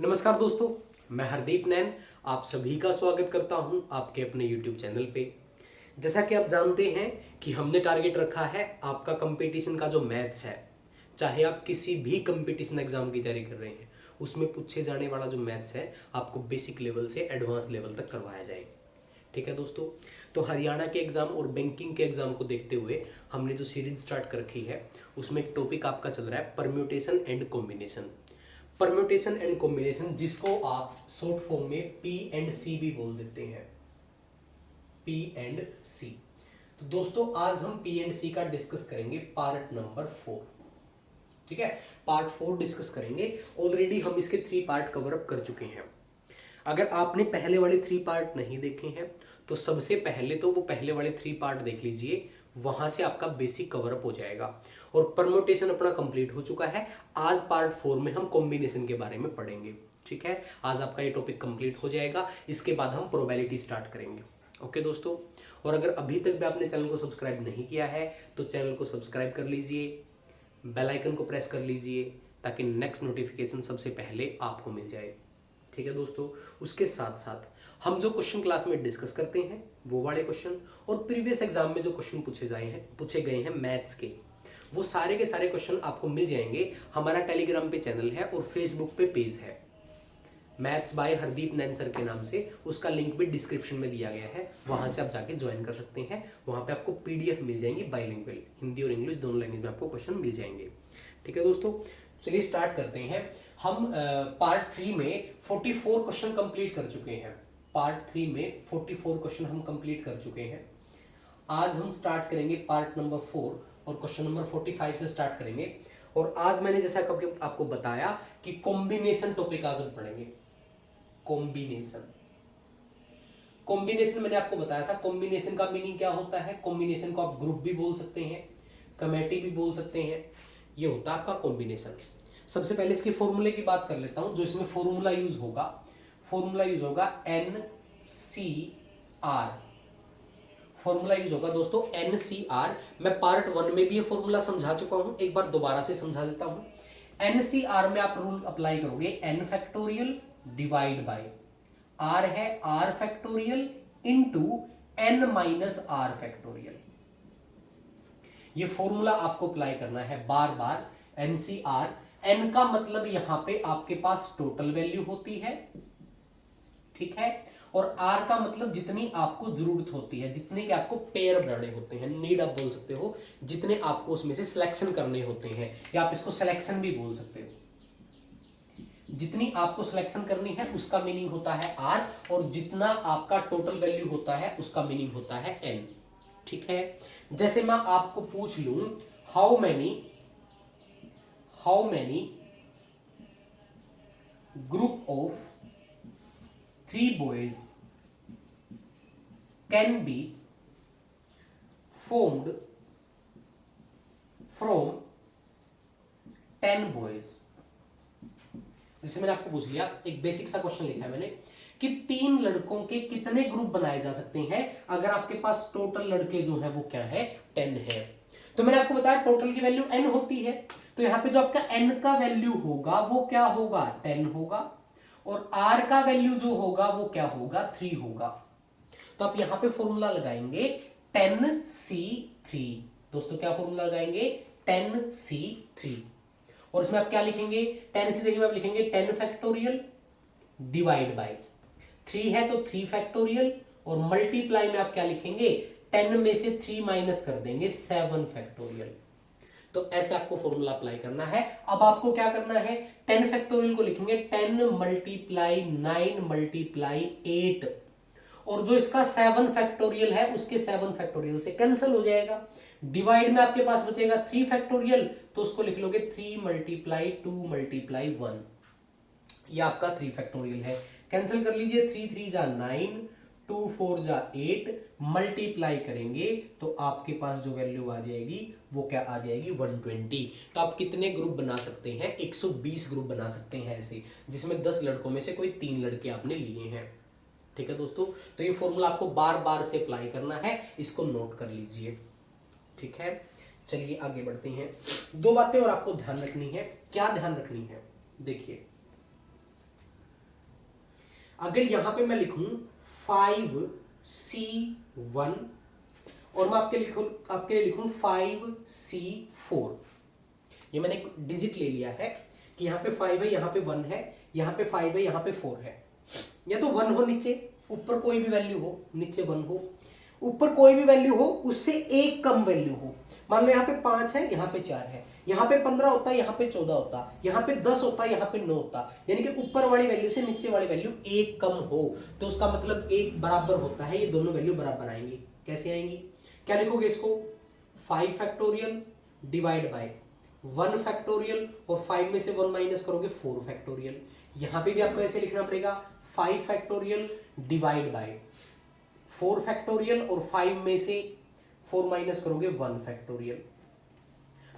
नमस्कार दोस्तों, मैं हरदीप नैन आप सभी का स्वागत करता हूं आपके अपने YouTube चैनल पे। जैसा कि आप जानते हैं कि हमने टारगेट रखा है आपका कंपटीशन का जो मैथ्स है, चाहे आप किसी भी कंपटीशन एग्जाम की तैयारी कर रहे हैं, उसमें पूछे जाने वाला जो मैथ्स है आपको बेसिक लेवल से एडवांस लेवल तक करवाया जाए। ठीक है दोस्तों, तो हरियाणा के एग्जाम और बैंकिंग के एग्जाम को देखते हुए हमने जो सीरीज स्टार्ट कर रखी है उसमें एक टॉपिक आपका चल रहा है permutation and combination. Permutation and combination जिसको आप शॉर्ट फॉर्म में पी एंड सी भी बोल देते हैं, पी एंड सी। तो दोस्तों आज हम पी एंड सी का डिस्कस करेंगे पार्ट नंबर 4। ठीक है, पार्ट 4 डिस्कस करेंगे। ऑलरेडी हम इसके 3 पार्ट कवर अप कर चुके हैं। अगर आपने पहले वाले 3 पार्ट नहीं देखे हैं तो सबसे पहले तो वो पहले वाले 3 पार्ट देख लीजिए, वहां से आपका बेसिक कवर अप हो जाएगा। और परम्यूटेशन अपना कंप्लीट हो चुका है। आज पार्ट 4 में हम कॉम्बिनेशन के बारे में पढ़ेंगे। ठीक है, आज आपका ये टॉपिक कंप्लीट हो जाएगा। इसके बाद हम प्रोबेबिलिटी स्टार्ट करेंगे। ओके दोस्तों, और अगर अभी तक भी आपने चैनल को सब्सक्राइब नहीं किया है तो चैनल को सब्सक्राइब कर लीजिए, बेल आइकन को प्रेस कर लीजिए ताकि नेक्स्ट नोटिफिकेशन सबसे पहले आपको मिल जाए। ठीक है दोस्तों, उसके साथ साथ हम जो क्वेश्चन क्लास में डिस्कस करते हैं वो वाले क्वेश्चन और प्रीवियस एग्जाम में जो क्वेश्चन पूछे गए हैं मैथ्स के, वो सारे के सारे क्वेश्चन आपको मिल जाएंगे। हमारा टेलीग्राम पे चैनल है और फेसबुक पे पेज है maths by Hardeep Nain sir के नाम से, उसका लिंक भी डिस्क्रिप्शन में दिया गया है, वहां से आप जाके ज्वाइन कर सकते हैं। वहां पे आपको पीडीएफ मिल जाएंगी बाइलिंगुअल, हिंदी और इंग्लिश दोनों लैंग्वेज में आपको क्वेश्चन मिल जाएंगे। ठीक है दोस्तों, चलिए स्टार्ट करते हैं। हम पार्ट 3 में 44 क्वेश्चन कंप्लीट कर चुके हैं। पार्ट 3 में 44 क्वेश्चन हम कंप्लीट कर चुके हैं। आज हम स्टार्ट करेंगे पार्ट नंबर 4 और क्वेश्चन नंबर 45 से स्टार्ट करेंगे। और आज मैंने जैसा आपको बताया कि कॉम्बिनेशन टॉपिक आज हम पढ़ेंगे। कॉम्बिनेशन कॉम्बिनेशन मैंने आपको बताया था कॉम्बिनेशन का मीनिंग क्या होता है। कॉम्बिनेशन को आप ग्रुप भी बोल सकते हैं, कमेटी भी बोल सकते हैं। ये होता है आपका कॉम्बिनेशन। सबसे पहले इसके फॉर्मूले की बात कर लेता हूं। जो इसमें फॉर्मूला यूज होगा NCR। फॉर्मूला यूज होगा दोस्तों NCR। मैं पार्ट 1 में भी ये फॉर्मूला समझा चुका हूं, एक बार दोबारा से समझा देता हूं। NCR में आप रूल अप्लाई करोगे n factorial divide by r है r factorial into n minus r factorial. ये फॉर्मूला आपको अप्लाई करना है बार बार। NCR, n का मतलब यहां पे आपके पास टोटल वैल्यू होती है, ठीक है, और r का मतलब जितनी आपको जरूरत होती है, जितने के आपको पेयर बनाने होते हैं, नीड आप बोल सकते हो, जितने आपको उसमें से सिलेक्शन करने होते हैं, या आप इसको सिलेक्शन भी बोल सकते हो। जितनी आपको सिलेक्शन करनी है उसका मीनिंग होता है r, और जितना आपका टोटल वैल्यू होता है उसका मीनिंग होता है n। ठीक है, जैसे मैं आपको पूछ लूं how many group of 3 boys can be formed from 10 boys। जैसे मैंने आपको पूछ लिया, एक बेसिक सा क्वेश्चन लिखा है मैंने कि 3 लड़कों के कितने ग्रुप बनाए जा सकते हैं अगर आपके पास टोटल लड़के जो है वो क्या है 10 है। तो मैंने आपको बताया टोटल की वैल्यू n होती है, तो यहां पे जो आपका n का वैल्यू होगा वो क्या होगा 10 होगा, और r का वैल्यू जो होगा वो क्या होगा 3 होगा। तो आप यहां पे फॉर्मूला लगाएंगे 10C3। दोस्तों क्या फॉर्मूला लगाएंगे 10C3, और इसमें आप क्या लिखेंगे 10C3 में आप लिखेंगे 10 फैक्टोरियल डिवाइड बाय 3 है तो 3 फैक्टोरियल, और मल्टीप्लाई में आप क्या लिखेंगे 10 में से 3 माइनस कर देंगे 7 फैक्टोरियल। तो ऐसे आपको फॉर्मूला अप्लाई करना है। अब आपको क्या करना है 10 फैक्टोरियल को लिखेंगे 10 मल्टीप्लाई 9 मल्टीप्लाई 8, और जो इसका 7 फैक्टोरियल है उसके 7 फैक्टोरियल से कैंसिल हो जाएगा। डिवाइड में आपके पास बचेगा 3 फैक्टोरियल, तो उसको लिख लोगे 3 मल्टीप्लाई 2 मल्टीप्लाई 1। ये आपका 3 फैक्टोरियल है, कैंसिल कर लीजिए। 3 3 जा 9, 2 4 जा 8, मल्टीप्लाई करेंगे तो आपके पास जो वैल्यू आ जाएगी वो क्या आ जाएगी 120। तो आप कितने ग्रुप बना सकते हैं 120 ग्रुप बना सकते हैं ऐसे, जिसमें 10 लड़कों में से कोई 3 लड़के आपने लिए हैं। ठीक है दोस्तों, तो ये फॉर्मूला आपको बार बार से अप्लाई करना है, इसको नोट कर लीजिए। ठीक है, चलिए आगे बढ़ते हैं। 2 बातें और आपको ध्यान रखनी है। क्या ध्यान रखनी है देखिए, अगर यहां पे मैं लिखूं 5C1 और मैं आपके लिए लिखूं 5C4, ये मैंने एक डिजिट ले लिया है कि यहाँ पे 5 है, यहाँ पे 1 है, यहाँ पे 5 है, यहाँ पे 4 है। या तो 1 हो नीचे, ऊपर कोई भी वैल्यू हो, नीचे 1 हो, ऊपर कोई भी वैल्यू हो उससे एक कम वैल्यू हो। मान लो यहाँ पे 5 है, यहाँ पे 4 है, यहाँ पे 15 होता है, यहाँ पे 14 होता, यहाँ पे 10 होता, यहाँ पे 9 होता, यानी कि ऊपर वाली वैल्यू से नीचे वाली वैल्यू एक कम हो, तो उसका मतलब एक बराबर होता है, ये दोनों वैल्यू बराबर आएंगी। कैसे आएंगी, क्या लिखोगे इसको, 5 फैक्टोरियल डिवाइड बाय 1 फैक्टोरियल, और 5 में से 1 माइनस करोगे 4 फैक्टोरियल। यहां पे भी आपको ऐसे लिखना पड़ेगा 5 फैक्टोरियल डिवाइड बाय 4 फैक्टोरियल, और 5 में से 4 माइनस करोगे 1 फैक्टोरियल।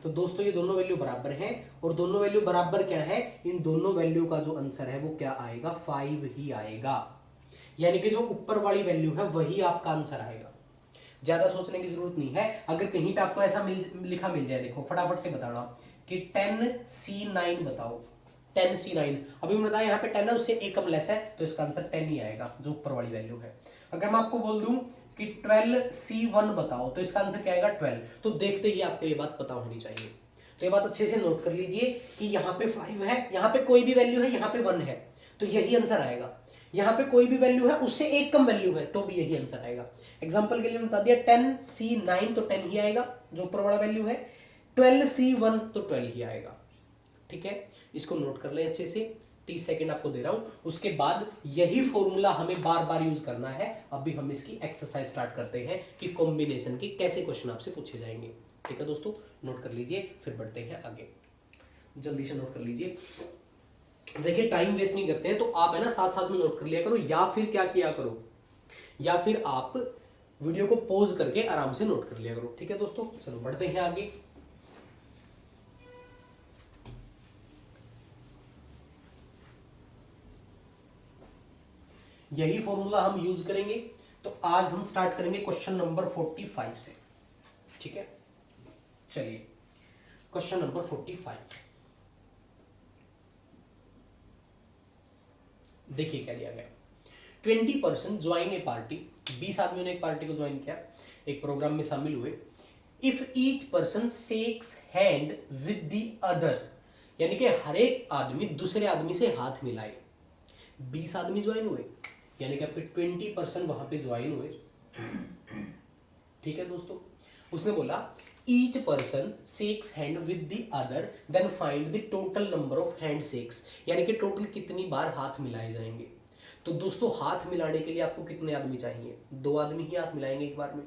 तो दोस्तों ये दोनों वैल्यू बराबर हैं, और दोनों वैल्यू बराबर क्या है, इन दोनों वैल्यू का जो आंसर है वो क्या आएगा, 5 ही आएगा। यानी कि जो ऊपर वाली वैल्यू है वही आपका आंसर आएगा, ज्यादा सोचने की जरूरत नहीं है। अगर कहीं पे आपको ऐसा लिखा मिल जाए, देखो फटाफट से बताना कि 10C9 बताओ, 10C9, अभी मैंने बताया यहाँ पे 10 है, उससे एक कम लेस है, तो इसका आंसर 10 ही आएगा, जो ऊपर वाली वैल्यू है। अगर मैं आपको बोल दूं कि 12C1 बताओ, तो इसका आंसर क्या आएगा, 12। तो देखते ही आपको ये बात पता होनी चाहिए। तो ये बात अच्छे से नोट कर लीजिए कि यहाँ पे 5 है, यहाँ पे कोई भी वैल्यू है, यहाँ पे 1 है, तो यही आंसर आएगा। यहाँ पे कोई भी वैल्यू है, उससे एक कम वैल्यू है, तो भी यही आंसर आएगा। एग्जांपल के लिए बता दिया 10C9 तो 10 ही आएगा, जो ऊपर वाला वैल्यू है। 12C1 तो 12 ही आएगा। ठीक है, इसको नोट कर लें अच्छे से। 30 सेकंड आपको दे रहा हूं, उसके बाद यही फॉर्मूला हमें बार बार यूज करना है। अभी हम इसकी एक्सरसाइज स्टार्ट करते हैं कि कॉम्बिनेशन की कैसे क्वेश्चन आपसे पूछे जाएंगे। ठीक है दोस्तों, नोट कर लीजिए, फिर बढ़ते हैं आगे। जल्दी से नोट कर लीजिए। देखिए टाइम वेस्ट नहीं करते हैं, तो आप है ना साथ साथ में नोट कर लिया करो, या फिर क्या किया करो, या फिर आप वीडियो को पॉज करके आराम से नोट कर लिया करो। ठीक है दोस्तों, चलो बढ़ते हैं आगे। यही फॉर्मूला हम यूज करेंगे। तो आज हम स्टार्ट करेंगे क्वेश्चन नंबर 45 से। ठीक है, चलिए क्वेश्चन नंबर 45 देखिए क्या दिया गया। 20% ज्वाइन ए पार्टी, 20 आदमियों ने एक पार्टी को ज्वाइन किया, एक प्रोग्राम में शामिल हुए। If each person shakes hand with the other, यानी कि हर एक आदमी दूसरे आदमी से हाथ मिलाए। 20 आदमी ज्वाइन हुए, यानी कि आपके 20% वहां पे ज्वाइन हुए। ठीक है दोस्तों, उसने बोला each person shakes hand with the other than find the total number of hand shakes, यानी कि टोटल कितनी बार हाथ मिलाए जाएंगे। तो दोस्तों हाथ मिलाने के लिए आपको कितने आदमी चाहिए, 2 आदमी ही हाथ मिलाएंगे एक बार में।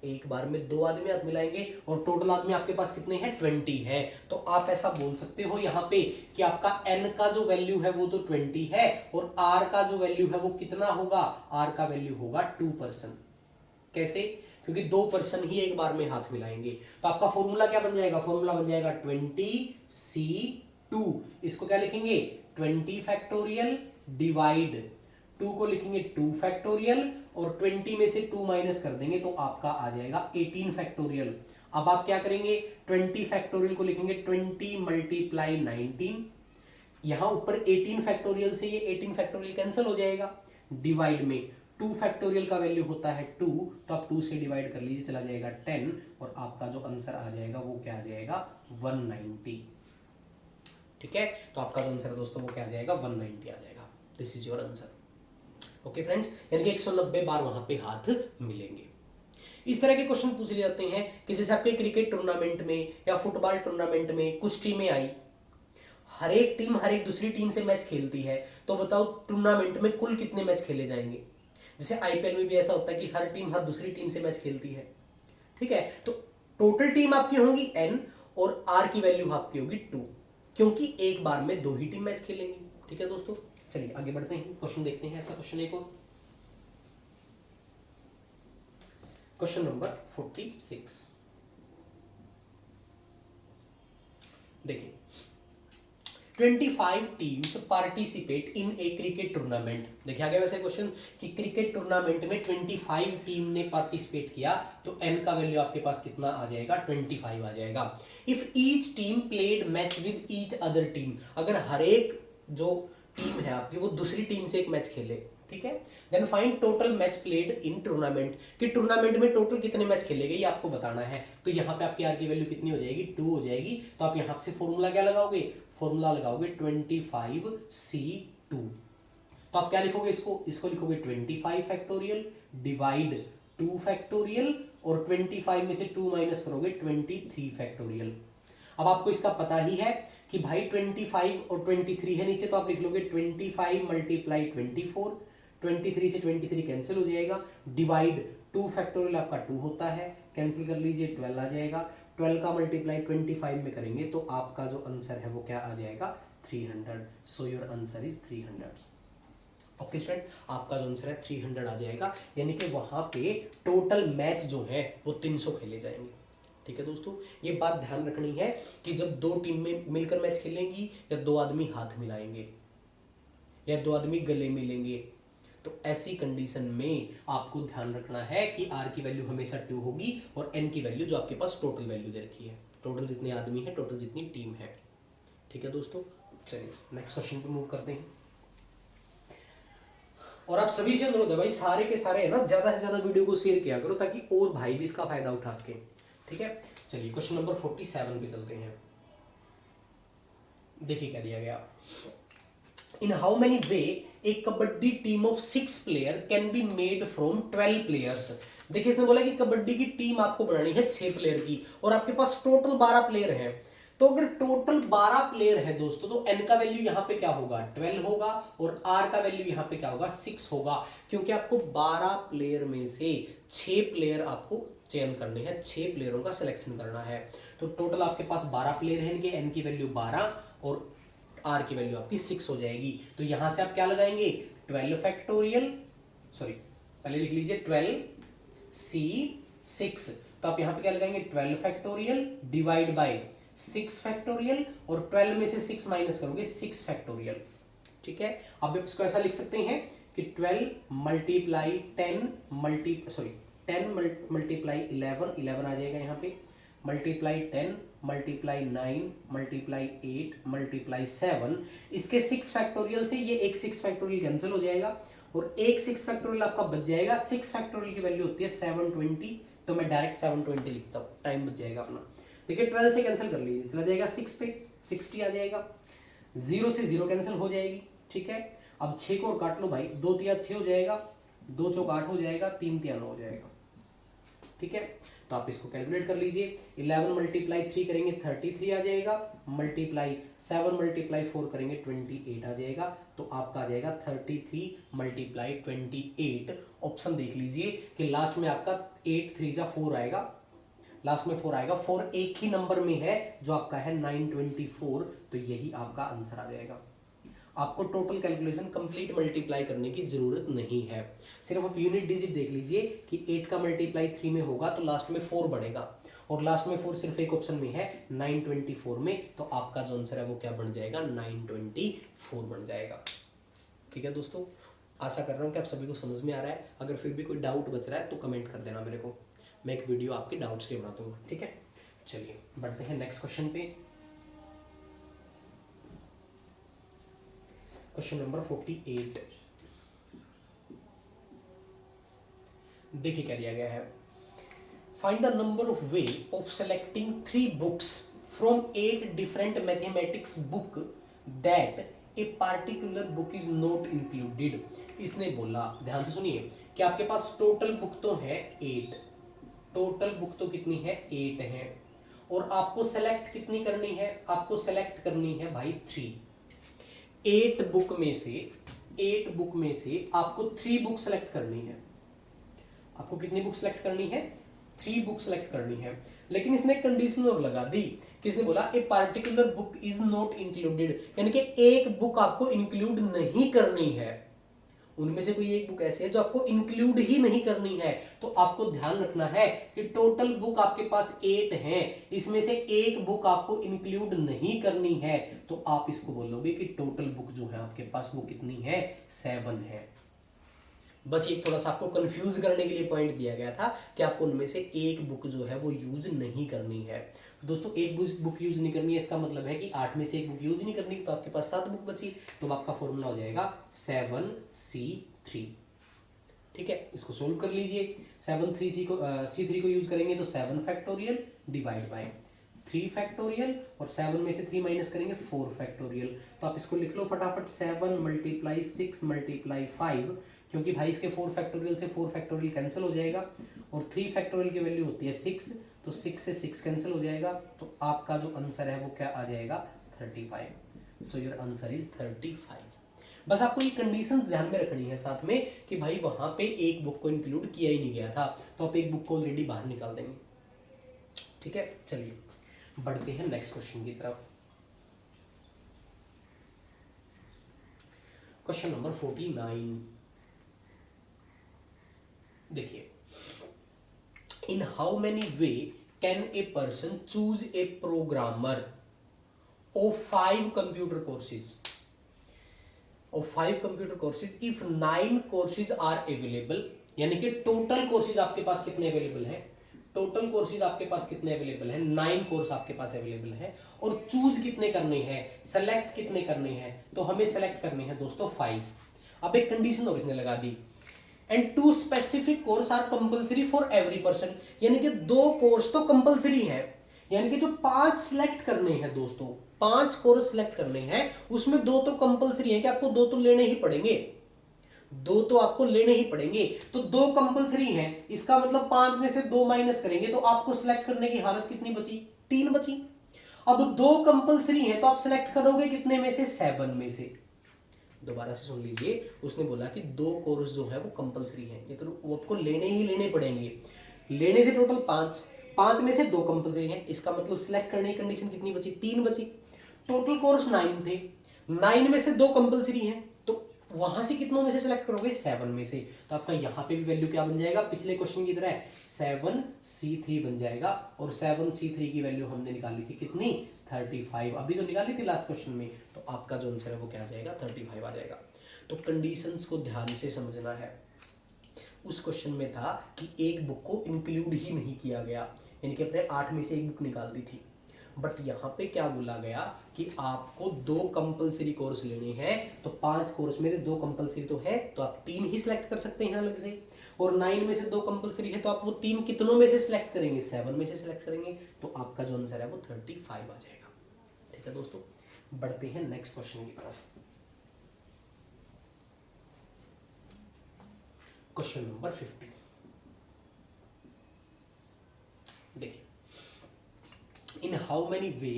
एक बार में 2 आदमी हाथ मिलाएंगे, और टोटल आदमी आपके पास कितने हैं, 20 है। तो आप ऐसा बोल सकते हो यहाँ पे कि आपका n का जो वैल्यू है वो तो 20 है, और r का जो वैल्यू है वो कितना होगा, r का वैल्यू होगा 2%। कैसे, क्योंकि 2% ही एक बार में हाथ मिलाएंगे। तो आपका फॉर्मूला क्या बन जाएगा, फॉर्मूला बन जाएगा 20C2। इसको क्या लिखेंगे, 20 फैक्टोरियल डिवाइड 2 को लिखेंगे 2 फैक्टोरियल, और 20 में से 2 माइनस कर देंगे तो आपका आ जाएगा 18 फैक्टोरियल। अब आप क्या करेंगे, 20 फैक्टोरियल को लिखेंगे 20 मल्टीप्लाई 19, यहां ऊपर 18 फैक्टोरियल से ये 18 फैक्टोरियल कैंसिल हो जाएगा, डिवाइड में 2 फैक्टोरियल का वैल्यू होता है 2, तो आप 2 से डिवाइड कर लीजिए, चला जाएगा 10, और आपका जो आंसर आ जाएगा वो क्या आ जाएगा, 190। ठीक है, तो आपका जो आंसर है दोस्तों वो क्या आ जाएगा, 190 आ जाएगा। This is your answer. Okay friends, यानी कि 190 बार वहां पे हाथ मिलेंगे। इस तरह के क्वेश्चन पूछ लिए जाते हैं कि जैसे आपके क्रिकेट टूर्नामेंट में या फुटबॉल टूर्नामेंट में कुछ टीमें आई, हर एक टीम हर एक दूसरी टीम से मैच खेलती है, तो बताओ टूर्नामेंट में कुल कितने मैच खेले जाएंगे। जैसे आईपीएल में भी ऐसा होता है कि हर टीम हर दूसरी टीम से मैच खेलती है। ठीक है, तो टोटल टीम आपकी होंगी n, और r की वैल्यू आपकी होगी 2, क्योंकि एक बार में 2 ही टीम मैच खेलेंगी। ठीक है दोस्तों, चलिए आगे बढ़ते हैं, क्वेश्चन देखते हैं। ऐसा क्वेश्चन एक और, क्वेश्चन नंबर 46 देखिए। 25 teams participate in A cricket tournament. देखिए आ गया वैसे क्वेश्चन कि क्रिकेट टूर्नामेंट में 25 टीम ने पार्टिसिपेट किया, तो n का वैल्यू आपके पास कितना आ जाएगा, 25 आ जाएगा। If each team played match with each other team, अगर हर एक जो टीम है आपकी वो दूसरी टीम से एक मैच खेले, ठीक है। Then find total match played in tournament, कि टूर्नामेंट में टोटल कितने मैच खेले गए ये आपको बताना है। तो यहाँ पे आपकी आर की वैल्यू कितनी हो जाएगी, 2 हो जाएगी। तो आप यहाँ से फॉर्मूला क्या लगाओगे, फॉर्मूला लगाओगे 25C2। तो आप क्या लिखोगे, इसको लिखोगे 25 फैक्टोरियल डिवाइड 2 फैक्टोरियल, और 25 में से 2 माइनस करोगे 23 फैक्टोरियल। अब आपको इसका पता ही है कि भाई 25 और 23 है नीचे, तो आप लिख लोगे 25 मल्टीप्लाई 24, 23 से 23 कैंसिल हो जाएगा, डिवाइड 2 फैक्टोरियल आपका 2 होता है, कैंसिल कर लीजिए 12 आ जाएगा। 12 का मल्टीप्लाई 25 में करेंगे तो आपका जो आंसर है वो क्या आ जाएगा, 300। So your answer is 300। Okay student, आपका जो आंसर है 300 आ जाएगा, यानी कि वहां पे टोटल मैच जो है वो 300 खेले जाएंगे। ठीक है दोस्तों, ये बात ध्यान रखनी है कि जब 2 टीम में मिलकर मैच खेलेंगी, या 2 आदमी हाथ मिलाएंगे, या 2 आदमी गले मिलेंगे, तो ऐसी कंडीशन में आपको ध्यान रखना है कि आर की वैल्यू हमेशा 2 होगी, और एन की वैल्यू जो आपके पास टोटल वैल्यू दे रखी है, टोटल जितने आदमी है, टोटल जितनी टीम है। ठीक है दोस्तों, चलिए नेक्स्ट क्वेश्चन पे मूव करते हैं। और आप सभी से अनुरोध है भाई, सारे के सारे है ना, ज्यादा से ज्यादा वीडियो को शेयर किया करो ताकि और भाई भी इसका फायदा उठा सके। ठीक है, चलिए क्वेश्चन नंबर 47 पे चलते हैं। देखिए क्या दिया गया, इन how many ways A kabaddi team of 6 player can be made from 12 players. देखिए इसने बोला कि कबड्डी की टीम आपको बनानी है 6 प्लेयर की, और आपके पास टोटल 12 प्लेयर हैं। तो अगर टोटल 12 प्लेयर है दोस्तों, तो n का वैल्यू यहाँ पे क्या होगा, 12 होगा, और r का वैल्यू यहाँ पे क्या होगा, 6 होगा, क्योंकि आपको 12 प्लेयर में से 6 प्लेयर आपको चयन करने हैं, 6 प्लेयरों का सिलेक्शन करना है। तो टोटल आपके पास 12 प्लेयर हैं, इनके n की वैल्यू 12 और r की वैल्यू आपकी 6 हो जाएगी। तो यहां से आप क्या लगाएंगे, 12 फैक्टोरियल, सॉरी पहले लिख लीजिए 12C6, तो आप यहां पे क्या लगाएंगे, 12 फैक्टोरियल डिवाइड बाय 6 फैक्टोरियल, और 12 में से 6 माइनस करोगे 6 फैक्टोरियल। ठीक है, अब इसको ऐसा लिख सकते हैं कि 12 मल्टीप्लाई 10 मल्टीप्लाई 11 आ जाएगा यहाँ पे, मल्टीप्लाई 10 मल्टीप्लाई 9 मल्टीप्लाई 8 मल्टीप्लाई 7, इसके 6 फैक्टोरियल से ये एक 6 फैक्टोरियल कैंसिल हो जाएगा, और एक 6 फैक्टोरियल आपका बच जाएगा। 6 फैक्टोरियल की वैल्यू होती है 720, तो मैं डायरेक्ट 720 लिखता हूँ, टाइम बच जाएगा अपना। देखिए 12 से कैंसिल कर लीजिए, चला जाएगा 6 पे, 60 आ जाएगा, 0 से 0 कैंसिल हो जाएगी। ठीक है, अब 6 को और काट लो भाई, 2 तिया 6 हो जाएगा, 2 चौक 8 हो जाएगा, 3 तिया 9 हो जाएगा। ठीक है, तो आप इसको कैलकुलेट कर लीजिए, 11 मल्टीप्लाई 3 करेंगे 33 आ जाएगा, मल्टीप्लाई 7 मल्टीप्लाई 4 करेंगे 28 आ जाएगा, तो आपका आ जाएगा 33 मल्टीप्लाई 28। ऑप्शन देख लीजिए कि लास्ट में आपका 8 3 जा 4 आएगा, लास्ट में 4 आएगा, 4 एक ही नंबर में है जो आपका है 924, तो यही आपका आंसर आ जाएगा। आपको टोटल कैलकुलेशन कंप्लीट मल्टीप्लाई करने की जरूरत नहीं है, सिर्फ आप यूनिट डिजिट देख लीजिए कि 8 का मल्टीप्लाई 3 में होगा तो लास्ट में 4 बढ़ेगा, और लास्ट में 4 सिर्फ एक ऑप्शन में है 924 में, तो आपका जो आंसर है वो क्या बन जाएगा, 924 बन जाएगा। ठीक है दोस्तों, आशा कर रहा हूँ कि आप सभी को समझ में आ रहा है। अगर फिर भी कोई डाउट बच रहा है तो कमेंट कर देना मेरे को, मैं एक वीडियो आपके डाउट्स के बना दूंगा। ठीक है, चलिए बढ़ते हैं नेक्स्ट क्वेश्चन पे। क्वेश्चन नंबर 48, देखिए क्या दिया गया है, find the number of way of selecting 3 books from 8 different mathematics book that a particular book is not included. इसने बोला, ध्यान से सुनिए, कि आपके पास टोटल बुक तो है 8, टोटल बुक तो कितनी है 8 है, और आपको सेलेक्ट कितनी करनी है, आपको सेलेक्ट करनी है भाई 3। 8 बुक में से आपको 3 बुक सेलेक्ट करनी है। आपको कितनी बुक सेलेक्ट करनी है, 3 बुक सेलेक्ट करनी है। लेकिन इसने कंडीशन और लगा दी कि इसने बोला a particular book is not included, यानी कि एक बुक आपको इंक्लूड नहीं करनी है, उनमें से कोई एक बुक ऐसी है जो आपको इंक्लूड ही नहीं करनी है। तो आपको ध्यान रखना है कि टोटल बुक आपके पास 8 हैं, इसमें से एक बुक आपको इंक्लूड नहीं करनी है, तो आप इसको बोलोगे कि टोटल बुक जो है आपके पास वो कितनी है, 7 है। बस ये थोड़ा सा आपको कंफ्यूज करने के लिए पॉइंट दिया गया था कि आपको उनमें से एक बुक जो है वो यूज नहीं करनी है। दोस्तों एक बुक यूज नहीं करनी है, इसका मतलब है कि 8 में से एक बुक यूज नहीं करनी, तो आपके पास 7 बुक बची, तो आपका फॉर्मूला हो जाएगा 7C3। ठीक है, इसको सोल्व कर लीजिए। 7 C3 को यूज करेंगे तो 7 फैक्टोरियल डिवाइड बाय 3 फैक्टोरियल, और 7 में से 3 माइनस करेंगे 4 फैक्टोरियल। तो आप इसको लिख लो फटाफट, 7 × 6 × 5, क्योंकि भाई इसके 4 फैक्टोरियल से 4 फैक्टोरियल कैंसिल हो जाएगा, और 3 फैक्टोरियल की वैल्यू होती है 6, तो 6 से 6 कैंसिल हो जाएगा, तो आपका जो आंसर है वो क्या आ जाएगा 35। So your answer is 35। बस आपको ये कंडीशंस ध्यान में रखनी है साथ में कि भाई वहां पे एक बुक को इंक्लूड किया ही नहीं गया था, तो आप एक बुक को ऑलरेडी बाहर निकाल देंगे। ठीक है, चलिए बढ़ते हैं नेक्स्ट क्वेश्चन की तरफ। क्वेश्चन नंबर 49 देखिए, in how many ways can a person choose a programmer of 5 computer courses if 9 courses are available, यानी कि टोटल कोर्सेज आपके पास कितने अवेलेबल हैं, टोटल कोर्सेज आपके पास कितने अवेलेबल हैं, 9 कोर्स आपके पास अवेलेबल है, और चूज कितने करने हैं, सेलेक्ट कितने करने हैं, तो हमें सेलेक्ट करने हैं दोस्तों 5। अब एक कंडीशन और इसने लगा दी, and 2 specific course are compulsory for every person, यानी कि 2 कोर्स तो कंपलसरी है, यानी कि जो 5 सिलेक्ट करने हैं दोस्तों, 5 कोर्स सिलेक्ट करने हैं, उसमें 2 तो कंपलसरी है कि आपको 2 तो लेने ही पड़ेंगे, 2 तो आपको लेने ही पड़ेंगे, तो 2 कंपलसरी हैं, इसका मतलब 5 में से 2 माइनस करेंगे तो आपको सिलेक्ट करने की हालत कितनी बची, 3 बची। अब 2 कंपलसरी हैं तो आप सिलेक्ट करोगे कितने में से, 7 में से। दोबारा से सुन लीजिए, उसने बोला कि 2 कोर्स जो है वो कंपलसरी हैं, ये तो वो आपको लेने ही लेने पड़ेंगे, लेने थे टोटल 5 में से 2 कंपलसरी हैं, इसका मतलब सिलेक्ट करने की कंडीशन कितनी बची, 3 बची। टोटल कोर्स 9 थे, 9 में से 2 कंपलसरी हैं, तो वहां से कितनों में से सिलेक्ट करोगे, 7 में से। तो आपका यहां पे भी वैल्यू क्या बन जाएगा, पिछले क्वेश्चन की तरह 7C3 बन जाएगा, और 7C3 की वैल्यू हमने निकाली थी कितनी, 35, अभी तो निकाली थी लास्ट क्वेश्चन में, तो आपका जो आंसर है वो क्या आ जाएगा, 35 आ जाएगा। तो कंडीशंस को ध्यान से समझना है। उस क्वेश्चन में था कि एक बुक को इंक्लूड ही नहीं किया गया, यानी कि अपने 8 में से एक बुक निकाल दी थी, बट यहाँ पे क्या बोला गया कि आपको 2 कंपलसरी कोर्स लेने हैं, तो 5 कोर्स में से 2 कंपलसरी तो है, तो आप 3 ही सिलेक्ट कर सकते हैं अलग से, और 9 में से 2 कंपलसरी है, तो आप वो 3 कितनों में से सिलेक्ट करेंगे, 7 में से सिलेक्ट करेंगे, तो आपका जो आंसर है वो 35 आ जाएगा। ठीक है दोस्तों, बढ़ते हैं नेक्स्ट क्वेश्चन की तरफ। क्वेश्चन नंबर 50 देखिए, in how many way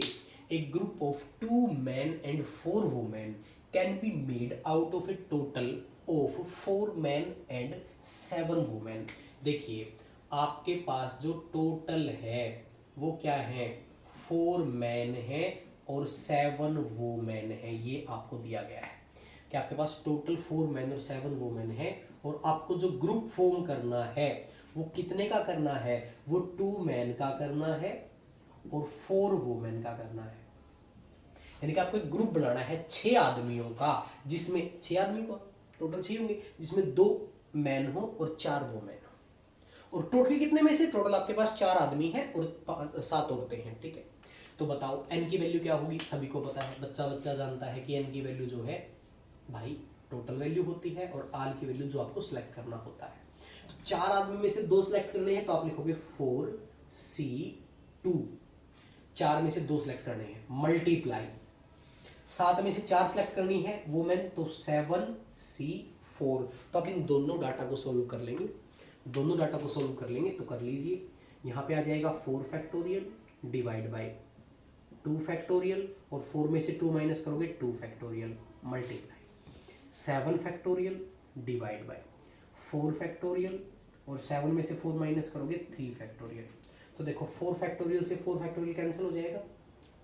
a group of 2 men and 4 women can be made out of a total of 4 men and 7 women। देखिए, आपके पास जो टोटल है वो क्या है, 4 मैन है और 7 वुमेन है, ये आपको दिया गया है कि आपके पास टोटल 4 मैन और 7 वुमेन है, और आपको जो ग्रुप फॉर्म करना है वो कितने का करना है, वो 2 मैन का करना है और 4 वुमेन का करना है, यानी कि आपको एक ग्रुप बनाना है 6 आदमियों का, जिसमें 6 आदमी को टोटल 6 होंगे, जिसमें 2 मैन हो और 4 वुमेन हो, और टोटल कितने में से, टोटल आपके पास 4 आदमी हैं और 7 औरतें हैं। ठीक है, तो बताओ एन की वैल्यू क्या होगी, सभी को पता है, बच्चा जानता है कि एन की वैल्यू जो है भाई टोटल वैल्यू होती है, और आर की वैल्यू जो आपको सिलेक्ट करना होता है। तो 4 आदमी में से 2 सिलेक्ट करने हैं, तो आप लिखोगे 4C2, 4 में से 2 सिलेक्ट करने हैं, मल्टीप्लाई 7 में से 4 सिलेक्ट करनी है वुमेन, तो 7C4। तो आप इन दोनों डाटा को सोल्व कर लेंगे, तो कर लीजिए, यहाँ पे आ जाएगा 4 फैक्टोरियल डिवाइड बाय 2 फैक्टोरियल, और 4 में से 2 माइनस करोगे 2 factorial, multiply 7 factorial divide by 4 factorial, और 7 में से 4 माइनस करोगे 3 फैक्टोरियल। तो देखो 4 फैक्टोरियल से 4 फैक्टोरियल कैंसिल हो जाएगा।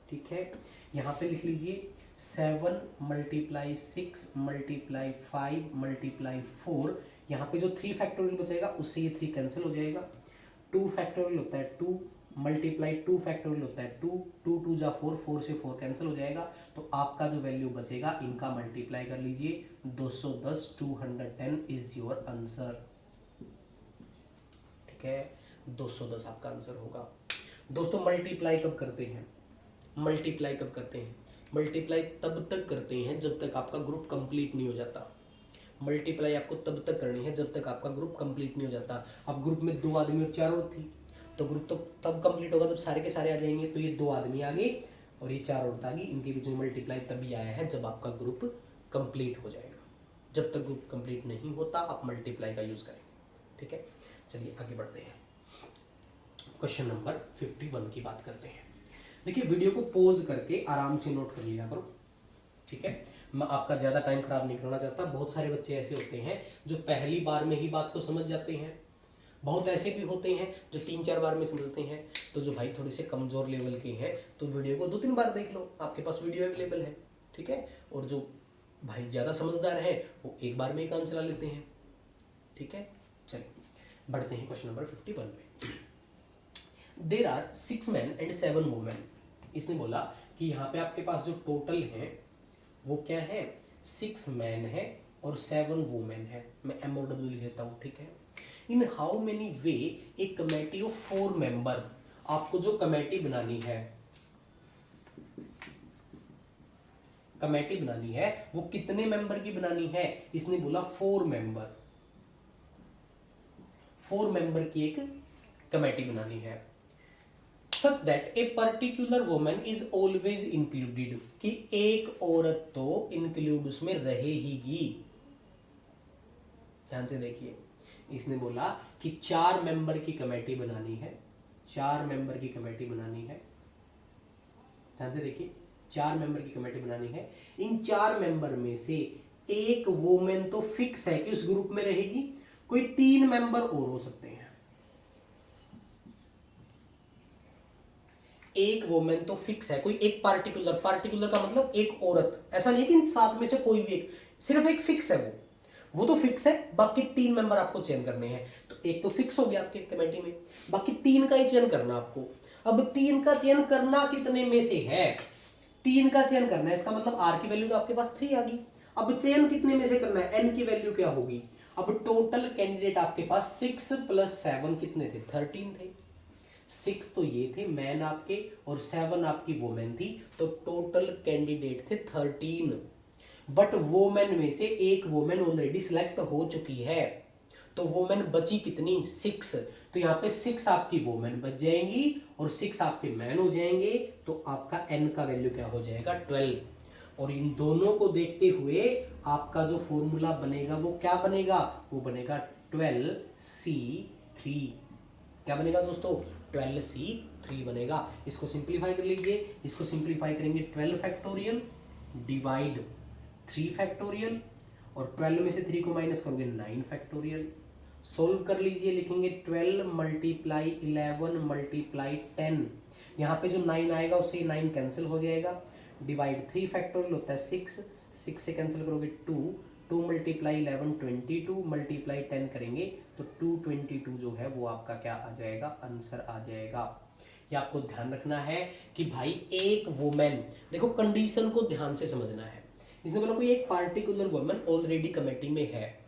ठीक है, यहाँ पे लिख लीजिए 7 × 6 × 5 × 4, यहाँ पे जो 3 फैक्टोरियल बचेगा उससे ये 3 कैंसिल हो जाएगा। 2 फैक्टोरियल होता है 2, मल्टीप्लाई 2 फैक्टोरियल होता है 2, 2 2 जा 4, 4 से 4 कैंसिल हो जाएगा, तो आपका जो वैल्यू बचेगा इनका मल्टीप्लाई कर लीजिए 210, 210 इज योर आंसर। ठीक है, 210 आपका आंसर होगा। दोस्तों मल्टीप्लाई कब करते हैं? मल्टीप्लाई कब करते हैं? मल्टीप्लाई तब तक करते हैं जब तक आपका ग्रुप कंप्लीट नहीं हो जाता। मल्टीप्लाई आपको तब तक करनी है जब तक आपका ग्रुप कंप्लीट नहीं हो जाता। अब ग्रुप में 2 आदमी और 4 औरत थी, तो ग्रुप तो तब कंप्लीट होगा जब सारे के सारे आ जाएंगे। तो ये 2 आदमी आ गए और ये 4 औरत आ गई, इनके बीच में मल्टीप्लाई तभी आया है जब आपका ग्रुप कंप्लीट हो जाएगा। जब तक ग्रुप कंप्लीट नहीं होता आप मल्टीप्लाई का यूज करेंगे। ठीक है, चलिए आगे बढ़ते हैं। क्वेश्चन नंबर 51 की बात करते हैं। देखिए वीडियो को पॉज करके आराम से नोट कर लिया करो। ठीक है, मैं आपका ज़्यादा टाइम खराब नहीं करना चाहता। बहुत सारे बच्चे ऐसे होते हैं जो पहली बार में ही बात को समझ जाते हैं, बहुत ऐसे भी होते हैं जो 3-4 बार में समझते हैं। तो जो भाई थोड़े से कमज़ोर लेवल के हैं तो वीडियो को 2-3 बार देख लो, आपके पास वीडियो अवेलेबल है। ठीक है, और जो भाई ज़्यादा समझदार हैं वो एक बार में ही काम चला लेते हैं। ठीक है, चलिए बढ़ते हैं क्वेश्चन नंबर 51 पे। There are 6 men and 7 women। इसने बोला कि यहाँ पे आपके पास जो टोटल है वो क्या है, 6 मैन है और 7 वुमेन है। मैं MOW लिख देता हूँ। ठीक है, इन how many ways A committee of 4 member. आपको जो कमेटी बनानी है, कमेटी बनानी है वो कितने मेंबर की बनानी है? इसने बोला 4 मेंबर, 4 मेंबर की एक कमेटी बनानी है। Such that a particular woman is always included, कि एक औरत तो इंक्लूड उसमें रहेगी। ध्यान से देखिए, इसने बोला कि 4 मेंबर की कमेटी बनानी है, 4 मेंबर की कमेटी बनानी है। ध्यान से देखिए, 4 मेंबर की कमेटी बनानी है। इन 4 मेंबर में से एक वुमेन तो फिक्स है कि उस ग्रुप में रहेगी, कोई 3 मेंबर और हो सकते हैं। एक वुमेन तो फिक्स है, कोई एक पार्टिकुलर, पार्टिकुलर का मतलब एक औरत, ऐसा नहीं है कि 7 में से कोई भी एक, सिर्फ एक फिक्स है वो तो फिक्स है। बाकी 3 मेंबर आपको चयन करने हैं। तो एक तो फिक्स हो गया आपके कमेटी में, बाकी 3 का ही चयन करना आपको। अब 3 का चयन करना कितने में से है? 3 का चयन करना है, इसका मतलब आर की वैल्यू तो आपके पास 3 आ गई। अब चयन कितने में से करना है? एन की वैल्यू क्या होगी? अब टोटल कैंडिडेट आपके पास 6 + 7 कितने थे? 13 थे। 6 तो ये थे मैन आपके और 7 आपकी वुमेन थी, तो टोटल कैंडिडेट थे 13। बट वुमेन में से एक वुमेन ऑलरेडी सिलेक्ट हो चुकी है, तो वुमेन बची कितनी? 6। तो यहाँ पे 6 आपकी वुमेन बच जाएंगी और 6 आपके मैन हो जाएंगे, तो आपका एन का वैल्यू क्या हो जाएगा? 12। और इन दोनों को देखते हुए आपका जो फॉर्मूला बनेगा वो क्या बनेगा? वो बनेगा 12C3। क्या बनेगा दोस्तों? 12C3 बनेगा। इसको सिंप्लीफाई कर लीजिए, इसको सिंप्लीफाई करेंगे 12 फैक्टोरियल डिवाइड 3 फैक्टोरियल, और 12 में से 3 को माइनस करोगे 9 फैक्टोरियल। सोल्व कर लीजिए, लिखेंगे 12 × 11 × 10। यहाँ पे जो 9 आएगा उससे 9 कैंसिल हो जाएगा। डिवाइड 3 फैक्टोरियल होता है 6, 6 से कैंसिल करोगे 2, 2 × 11 22 × 10 करेंगे तो 222 जो है वो आपका क्या आ जाएगा? आंसर आ जाएगा। ये आपको ध्यान रखना है कि भाई एक वुमेन, देखो कंडीशन को ध्यान से समझना है। इसने बोला कोई एक पार्टिकुलर वुमेन ऑलरेडी कमेटी में है,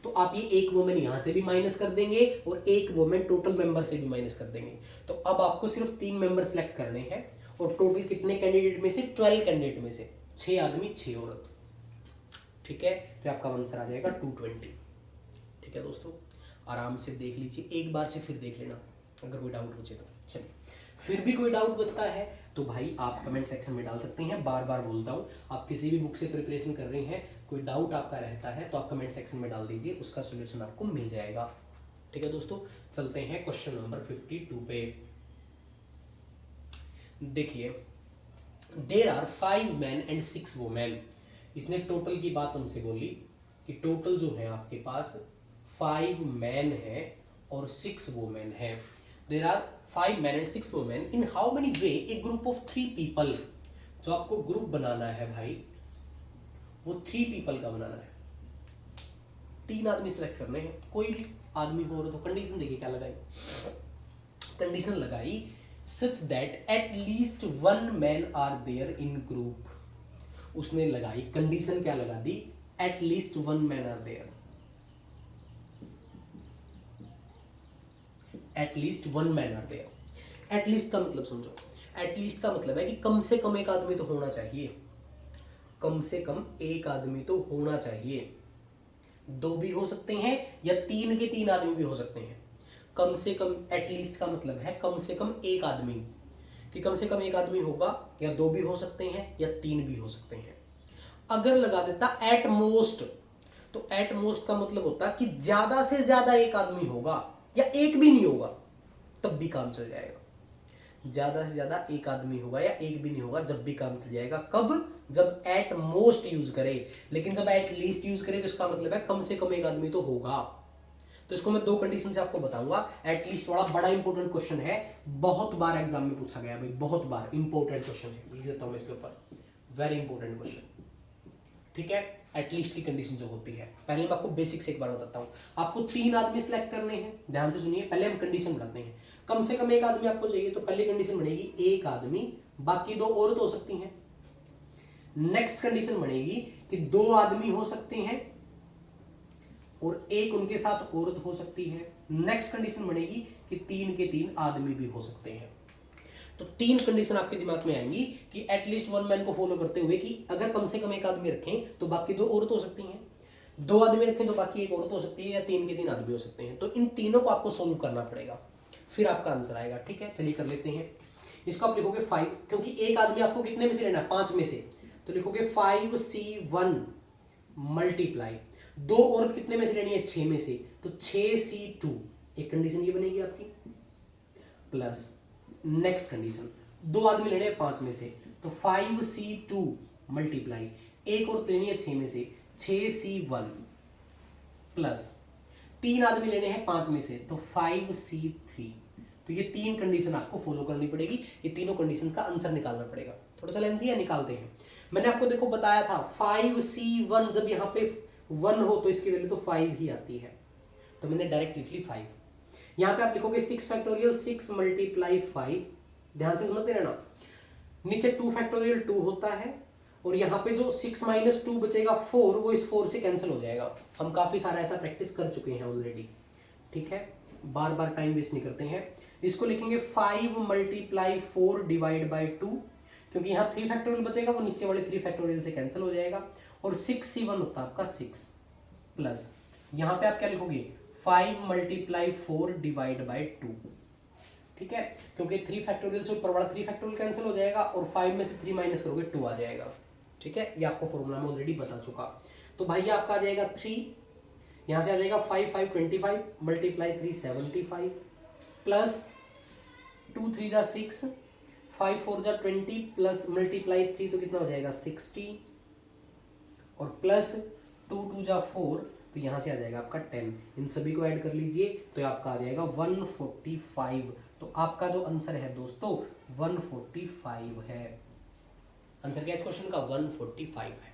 तो आप ये एक वुमेन यहां से भी माइनस कर देंगे और एक वुमेन टोटल मेंबर से भी माइनस कर देंगे। तो अब आपको सिर्फ 3 मेंबर सेलेक्ट करने हैं और टोटल कितने कैंडिडेट में से? 12 कैंडिडेट में से 6 आदमी 6 औरत। ठीक है, तो आपका आंसर आ जाएगा 220। ठीक है दोस्तों, आराम से देख लीजिए, एक बार से फिर देख लेना अगर कोई डाउट बचे तो। चलिए, फिर भी कोई डाउट बचता है तो भाई आप कमेंट सेक्शन में डाल सकते हैं। बार बार बोलता हूँ, आप किसी भी बुक से प्रिपरेशन कर रहे हैं, कोई डाउट आपका रहता है तो आप कमेंट सेक्शन में डाल दीजिए, उसका सोल्यूशन आपको मिल जाएगा। ठीक है दोस्तों, चलते हैं क्वेश्चन नंबर 52 पे। देखिए, there are 5 men and 6 women। इसने टोटल की बात हमसे बोली कि टोटल जो है आपके पास 5 मैन है और 6 वुमेन है। There are 5 men and 6 women। In how many ways a group of 3 people। जो आपको ग्रुप बनाना है भाई वो 3 people का बनाना है। 3 आदमी सिलेक्ट करने हैं, कोई भी आदमी हो रहा तो कंडीशन देखिए क्या लगाई। कंडीशन लगाई such that at least one man are there in group. उसने लगाई कंडीशन, क्या लगा दी, at least one man are there, at least one man are there. At least का मतलब समझो, एट लीस्ट का मतलब है कि कम से कम एक आदमी तो होना चाहिए, कम से कम एक आदमी तो होना चाहिए। दो भी हो सकते हैं या तीन के तीन आदमी भी हो सकते हैं। कम से कम, एटलीस्ट का मतलब है कम से कम एक आदमी, कि कम से कम एक आदमी होगा, या दो भी हो सकते हैं या तीन भी हो सकते हैं। अगर लगा देता एट मोस्ट, तो एट मोस्ट का मतलब होता कि ज्यादा से ज्यादा एक आदमी होगा या एक भी नहीं होगा, तब भी काम चल जाएगा। ज्यादा से ज्यादा एक आदमी होगा या एक भी नहीं होगा, जब भी काम चल जाएगा। कब? जब एट मोस्ट यूज करे। लेकिन जब एट लीस्ट यूज करे तो इसका मतलब है कम से कम एक आदमी तो होगा। तो इसको मैं दो कंडीशन से आपको बताऊंगा। एट लीस्ट वाला बड़ा इंपॉर्टेंट क्वेश्चन है, बहुत बार एग्जाम में पूछा गया भाई, बहुत बार इंपॉर्टेंट क्वेश्चन है, लिख देता हूं इसके ऊपर, वेरी इंपॉर्टेंट क्वेश्चन। ठीक है, एटलीस्ट की कंडीशन जो होती है, पहले मैं आपको बेसिक से एक बार बताता हूं। आपको तीन आदमी सिलेक्ट करने हैं, ध्यान से सुनिए। पहले हम कंडीशन बनाते हैं, कम से कम एक आदमी आपको चाहिए, तो पहली कंडीशन बनेगी एक आदमी, बाकी दो औरत हो सकती हैं। नेक्स्ट कंडीशन बनेगी कि दो आदमी हो सकते हैं और एक उनके साथ औरत हो सकती है। नेक्स्ट कंडीशन बनेगी कि तीन के तीन आदमी भी हो सकते हैं। तो तीन कंडीशन आपके दिमाग में आएंगी कि एटलीस्ट वन मैन को फॉलो करते हुए कि अगर कम से कम एक आदमी रखें तो बाकी दो औरत हो सकती हैं, दो आदमी रखें तो बाकी एक औरत हो सकती है, या तीन के तीन आदमी हो सकते हैं। तो इन तीनों को आपको सोल्व करना पड़ेगा, फिर आपका आंसर आएगा। ठीक है, चलिए कर लेते हैं। इसको आप लिखोगे 5, क्योंकि एक आदमी आपको कितने में से लेना है, 5 में से, तो लिखोगे 5C1 मल्टीप्लाई, दो औरत कितने में से लेनी है, 6 में से, तो 6C2, एक कंडीशन ये बनेगी आपकी, प्लस नेक्स्ट कंडीशन, दो आदमी लेने हैं 5 में से, तो 5C2 मल्टीप्लाई, एक औरत लेनी है 6 में से, 6C1 प्लस तीन आदमी लेने हैं 5 में से, तो 5C3। तो ये तीन कंडीशन आपको फॉलो करनी पड़ेगी, ये तीनों कंडीशंस का आंसर निकालना पड़ेगा। थोड़ा सा लेंथी है, निकालते हैं। मैंने आपको देखो बताया था 5C1, जब यहाँ पे 1 हो तो इसकी वैल्यू तो 5 ही आती है, तो मैंने डायरेक्ट लिख ली 5। यहाँ पे आप लिखोगे 6 फैक्टोरियल 6 मल्टीप्लाई 5, ध्यान से समझते रहना, नीचे 2 फैक्टोरियल 2 होता है, और यहाँ पे जो 6 माइनस 2 बचेगा 4, वो इस 4 से कैंसिल हो जाएगा। हम काफी सारा ऐसा प्रैक्टिस कर चुके हैं ऑलरेडी। ठीक है, बार बार टाइम वेस्ट नहीं करते हैं। इसको लिखेंगे 5 मल्टीप्लाई 4 डिवाइड बाई 2, क्योंकि यहाँ 3 फैक्टोरियल बचेगा, वो नीचे वाले 3 फैक्टोरियल से कैंसिल हो जाएगा, और 6C1 होता है आपका 6, प्लस यहाँ पे आप क्या लिखोगे 5 मल्टीप्लाई 4 डिवाइड बाई 2। ठीक है, क्योंकि 3 फैक्टोरियल से ऊपर वाला 3 फैक्टोरियल कैंसिल हो जाएगा, और 5 में से 3 माइनस करोगे 2 आ जाएगा। ठीक है, ये आपको फॉर्मूला में ऑलरेडी बता चुका। तो भाई आपका आ जाएगा 3, यहाँ से आ जाएगा 5 5 25 मल्टीप्लाई 3 75, प्लस 2 3 जा 6, 5 4 जा 20, प्लस मल्टीप्लाई 3 तो कितना हो जाएगा 60, और प्लस 2 2 जा 4, तो यहाँ से आ जाएगा आपका 10। इन सभी को ऐड कर लीजिए तो आपका आ जाएगा 145। तो आपका जो आंसर है दोस्तों 145 है। आंसर क्या है इस क्वेश्चन का, 145 है।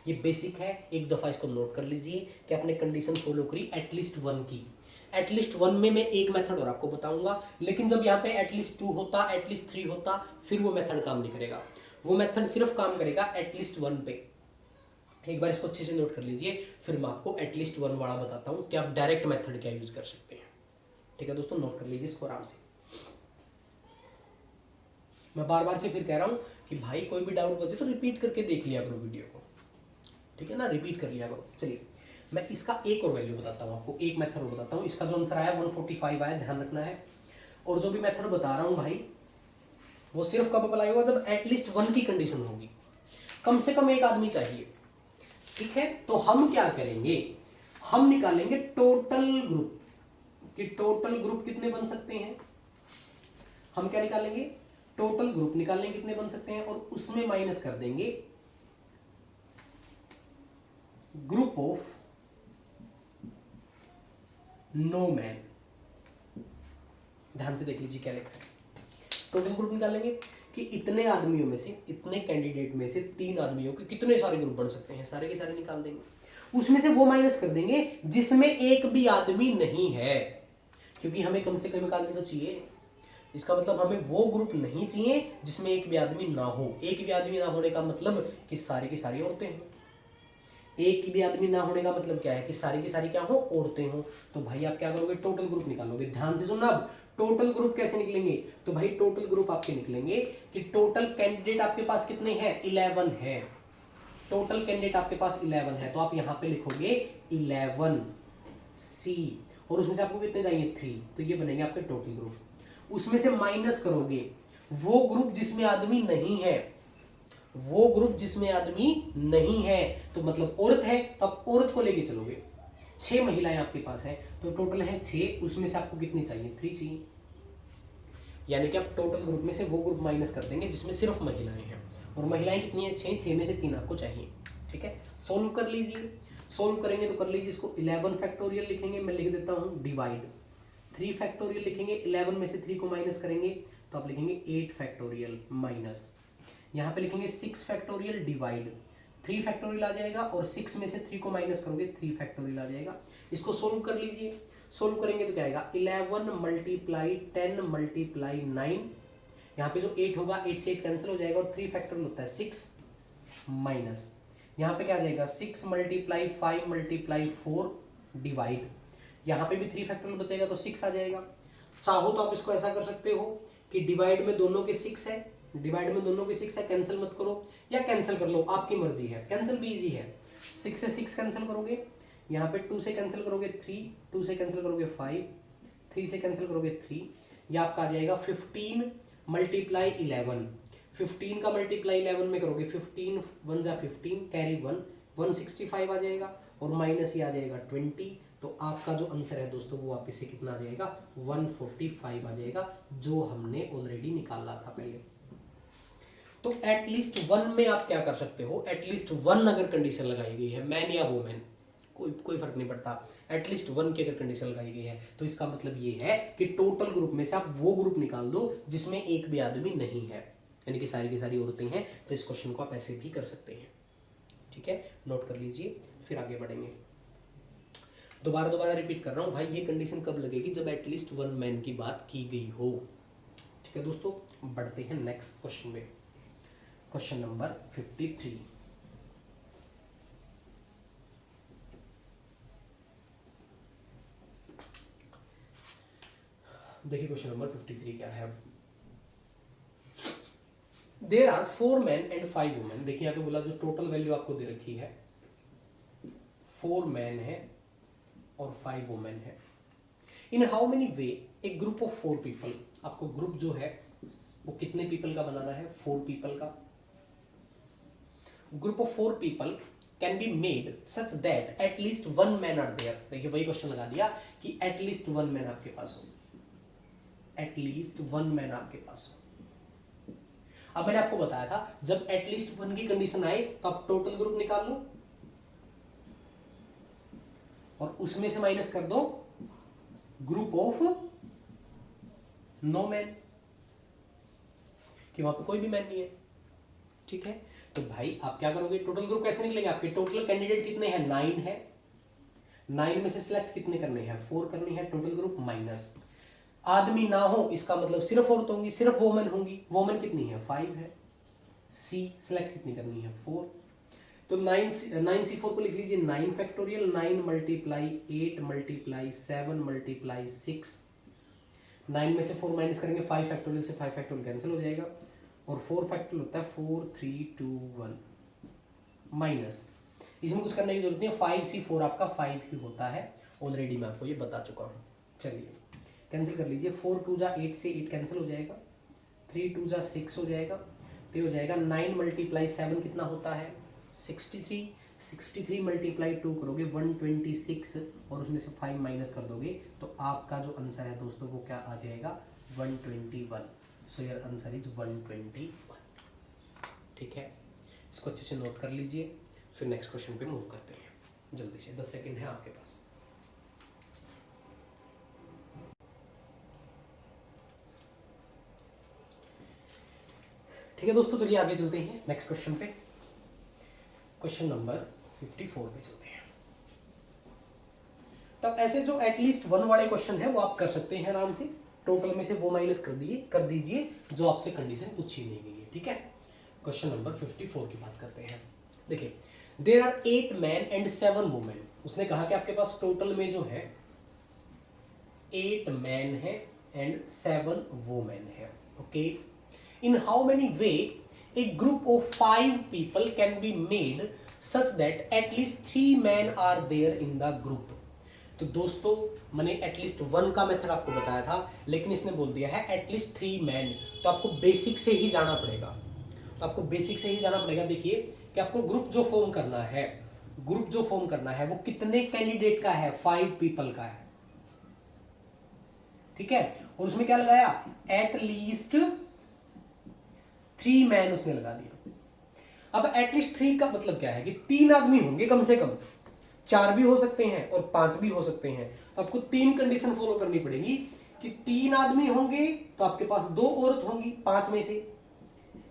ये बेसिक है, एक दफा इसको नोट कर लीजिए कि आपने कंडीशन फॉलो करी एटलीस्ट 1 की। एटलीस्ट 1 में मैं एक मेथड और आपको बताऊंगा, लेकिन जब यहाँ पे एटलीस्ट 2 होता, एटलीस्ट 3 होता, फिर वो मेथड काम नहीं करेगा। वो मेथड सिर्फ काम करेगा एटलीस्ट 1 पे। एक बार इसको अच्छे से नोट कर लीजिए, फिर मैं आपको एटलीस्ट 1 वाला बताता हूँ कि आप डायरेक्ट मेथड क्या यूज कर सकते हैं। ठीक है दोस्तों, नोट कर लीजिए इसको आराम से। मैं बार बार से फिर कह रहा हूँ कि भाई कोई भी डाउट बचे तो रिपीट करके देख लिया करो वीडियो को। ठीक है ना, रिपीट कर लिया करो। चलिए मैं इसका एक और वैल्यू बताता हूँ आपको, एक मेथड और बताता हूँ। इसका जो आंसर आया 145 आया, ध्यान रखना है। और जो भी मेथड बता रहा हूँ भाई, वो सिर्फ कब अप्लाई होगा, जब एटलीस्ट 1 की कंडीशन होगी, कम से कम एक आदमी चाहिए। ठीक है, तो हम क्या करेंगे, हम निकालेंगे टोटल ग्रुप, कि टोटल ग्रुप कितने बन सकते हैं। हम क्या निकालेंगे, टोटल ग्रुप निकालेंगे कितने बन सकते हैं, और उसमें माइनस कर देंगे ग्रुप ऑफ नो मैन। ध्यान से देख लीजिए क्या लिखा है। टोटल ग्रुप निकालेंगे कि इतने आदमियों में से, इतने कैंडिडेट में से 3 आदमियों के कितने सारे ग्रुप बन सकते हैं, सारे के सारे निकाल देंगे। उसमें से वो माइनस कर देंगे जिसमें एक भी आदमी नहीं है, क्योंकि हमें कम से कम एक आदमी तो चाहिए। इसका मतलब हमें वो ग्रुप नहीं चाहिए जिसमें एक भी आदमी ना हो। एक भी आदमी ना होने का मतलब कि सारी की सारी औरतें हों। एक भी आदमी ना होने का मतलब क्या है कि सारी की सारी क्या हो, औरतें हो। तो भाई आप क्या करोगे, टोटल ग्रुप निकालोगे। ध्यान से सुनना, अब टोटल ग्रुप कैसे निकलेंगे, तो भाई टोटल ग्रुप आपके निकलेंगे कि टोटल कैंडिडेट आपके पास कितने हैं, 11 है। टोटल कैंडिडेट आपके पास 11 है, तो आप यहां पे लिखोगे 11 सी, और उसमें से आपको कितने चाहिए, 3, तो ये बनेंगे आपके टोटल ग्रुप। उसमें से माइनस करोगे वो ग्रुप जिसमें आदमी नहीं है, वो ग्रुप जिसमें आदमी नहीं है, तो मतलब औरत है, तो आप औरत को लेके चलोगे। 6 महिलाएं आपके पास है, तो टोटल है 6, उसमें से आपको कितनी चाहिए, 3 चाहिए। यानी कि आप टोटल ग्रुप में से वो ग्रुप माइनस कर देंगे जिसमें सिर्फ महिलाएं हैं, और महिलाएं कितनी है, 6, 6 में से 3 आपको चाहिए। ठीक है, सोल्व कर लीजिए। सोल्व करेंगे तो कर लीजिए, इसको 11 फैक्टोरियल लिखेंगे, मैं लिख देता हूं डिवाइड। 3 फैक्टोरियल लिखेंगे, 11 में से 3 को माइनस करेंगे तो आप लिखेंगे 8 फैक्टोरियल माइनस, यहाँ पे लिखेंगे 6 फैक्टोरियल डिवाइड। 3 फैक्टोरियल आ जाएगा, और 6 में से 3 को माइनस करोगे 3 फैक्टोरियल आ जाएगा। इसको सोल्व कर लीजिए। सोल्व करेंगे तो क्या आएगा, 11 मल्टीप्लाई 10 मल्टीप्लाई 9, यहाँ पे जो 8 होगा 8 से 8 कैंसिल हो जाएगा, और 3 फैक्टोरियल होता है 6 माइनस, यहाँ पे क्या आ जाएगा 6 मल्टीप्लाई 5 मल्टीप्लाई 4 डिवाइड, यहाँ पे भी 3 फैक्टोरियल बचेगा तो 6 आ जाएगा। चाहो तो आप इसको ऐसा कर सकते हो कि डिवाइड में दोनों के 6 है, डिवाइड में दोनों के 6 है, कैंसिल मत करो, या कैंसिल कर लो, आपकी मर्जी है, कैंसिल भी इजी है। 6 से 6 कैंसिल करोगे, यहाँ पे 2 से कैंसिल करोगे 3, 2 से कैंसिल करोगे 5, 3 से कैंसिल करोगे 3, या आपका आ जाएगा 15 मल्टीप्लाई 11। 15 का मल्टीप्लाई 11 में करोगे 15 1 जा 15, कैरी 1, 165 आ जाएगा, और माइनस ही आ जाएगा 20, तो आपका जो आंसर है दोस्तों वो वापस से कितना आ जाएगा, 145 आ जाएगा, जो हमने ऑलरेडी निकाला था पहले। तो एटलीस्ट 1 में आप क्या कर सकते हो, एटलीस्ट 1 अगर कंडीशन लगाई गई है, मैन या वुमेन कोई फर्क नहीं पड़ता, एटलीस्ट 1 की अगर कंडीशन लगाई गई है, तो इसका मतलब ये है कि टोटल ग्रुप में से आप वो ग्रुप निकाल दो जिसमें एक भी आदमी नहीं है, यानी कि सारी की सारी औरतें हैं। तो इस क्वेश्चन को आप ऐसे भी कर सकते हैं। ठीक है, नोट कर लीजिए, फिर आगे बढ़ेंगे। दोबारा रिपीट कर रहा हूं भाई, ये कंडीशन कब लगेगी, जब एटलीस्ट 1 मैन की बात की गई हो। ठीक है दोस्तों, बढ़ते हैं नेक्स्ट क्वेश्चन में। Question number 53। देखिए क्वेश्चन नंबर 53 क्या है। There are 4 man and 5 women. देखिए यहाँ पे बोला जो टोटल वैल्यू आपको दे रखी है, 4 मैन है और 5 वुमेन है। इन how many ways a group of 4 people, आपको ग्रुप जो है वो कितने पीपल का बनाना है, 4 पीपल का। Group of 4 people can be made such that at least 1 man are there. देखिए वही क्वेश्चन लगा दिया कि एटलीस्ट 1 मैन आपके पास हो, एटलीस्ट 1 मैन आपके पास हो। अब मैंने आपको बताया था जब एटलीस्ट 1 की कंडीशन आए तो आप टोटल ग्रुप निकाल लो, और उसमें से माइनस कर दो ग्रुप ऑफ नो मैन, कि वहां पे कोई भी मैन नहीं है। ठीक है, तो भाई आप क्या करोगे, टोटल ग्रुप कैसे निकलेंगे, आपके टोटल कैंडिडेट कितने हैं, 9 है, 9 में से सिलेक्ट कितने करने हैं, 4 करनी है, टोटल ग्रुप माइनस आदमी ना हो, इसका मतलब सिर्फ औरत होंगी, सिर्फ वोमेन होंगी, वोमेन कितनी है, 5 है। सी सिलेक्ट कितनी करनी है, 4, तो 9C4 को लिख लीजिए 9 फैक्टोरियल, 9 मल्टीप्लाई 8 मल्टीप्लाई 7 मल्टीप्लाई 6, 9 में से 4 माइनस करेंगे 5 फैक्टोरियल से 5 फैक्टोरियल कैंसिल हो जाएगा, और 4 फैक्टोरियल होता है 4 3 2 1 माइनस, इसमें कुछ करने की जरूरत नहीं है, 5C4 आपका 5 ही होता है, ऑलरेडी मैं आपको ये बता चुका हूँ। चलिए कैंसिल कर लीजिए, 4 2 जा 8 से 8 कैंसिल हो जाएगा, 3 2 जा 6 हो जाएगा, तो ये हो जाएगा 9 मल्टीप्लाई 7 कितना होता है, 63, 63 मल्टीप्लाई 2 करोगे 126, और उसमें से 5 माइनस कर दोगे तो आपका जो आंसर है दोस्तों वो क्या आ जाएगा, 121। So your answer is 121। ठीक है, इसको अच्छे से नोट कर लीजिए, फिर नेक्स्ट क्वेश्चन पे मूव करते हैं। जल्दी से 10 सेकेंड है आपके पास। ठीक है दोस्तों, चलिए आगे चलते हैं नेक्स्ट क्वेश्चन पे। क्वेश्चन नंबर 54 पे चलते हैं। तब ऐसे जो एटलीस्ट 1 वाले क्वेश्चन है वो आप कर सकते हैं आराम से, टोटल में से वो माइनस कर दीजिए जो आपसे कंडीशन पूछी नहीं गई है, ठीक है। क्वेश्चन नंबर 54 की बात करते हैं। देखिए, there are 8 man and 7 women. उसने कहा कि आपके पास टोटल में जो है 8 मैन है एंड 7 वुमेन है, okay. In how many ways a group of 5 people can be made such that at least 3 man are there in the group. तो दोस्तों, मैंने एटलीस्ट 1 का मेथड आपको बताया था, लेकिन इसने बोल दिया है एटलीस्ट 3 मैन। तो आपको बेसिक से ही जाना पड़ेगा, देखिए कि आपको ग्रुप जो फॉर्म करना है वो कितने कैंडिडेट का है, 5 पीपल का है, ठीक है। और उसमें क्या लगाया, एटलीस्ट 3 मैन उसने लगा दिया। अब एटलीस्ट 3 का मतलब क्या है कि 3 आदमी होंगे कम से कम, 4 भी हो सकते हैं और 5 भी हो सकते हैं। तो आपको 3 कंडीशन फॉलो करनी पड़ेगी कि 3 आदमी होंगे तो आपके पास 2 औरत होंगी 5 में से,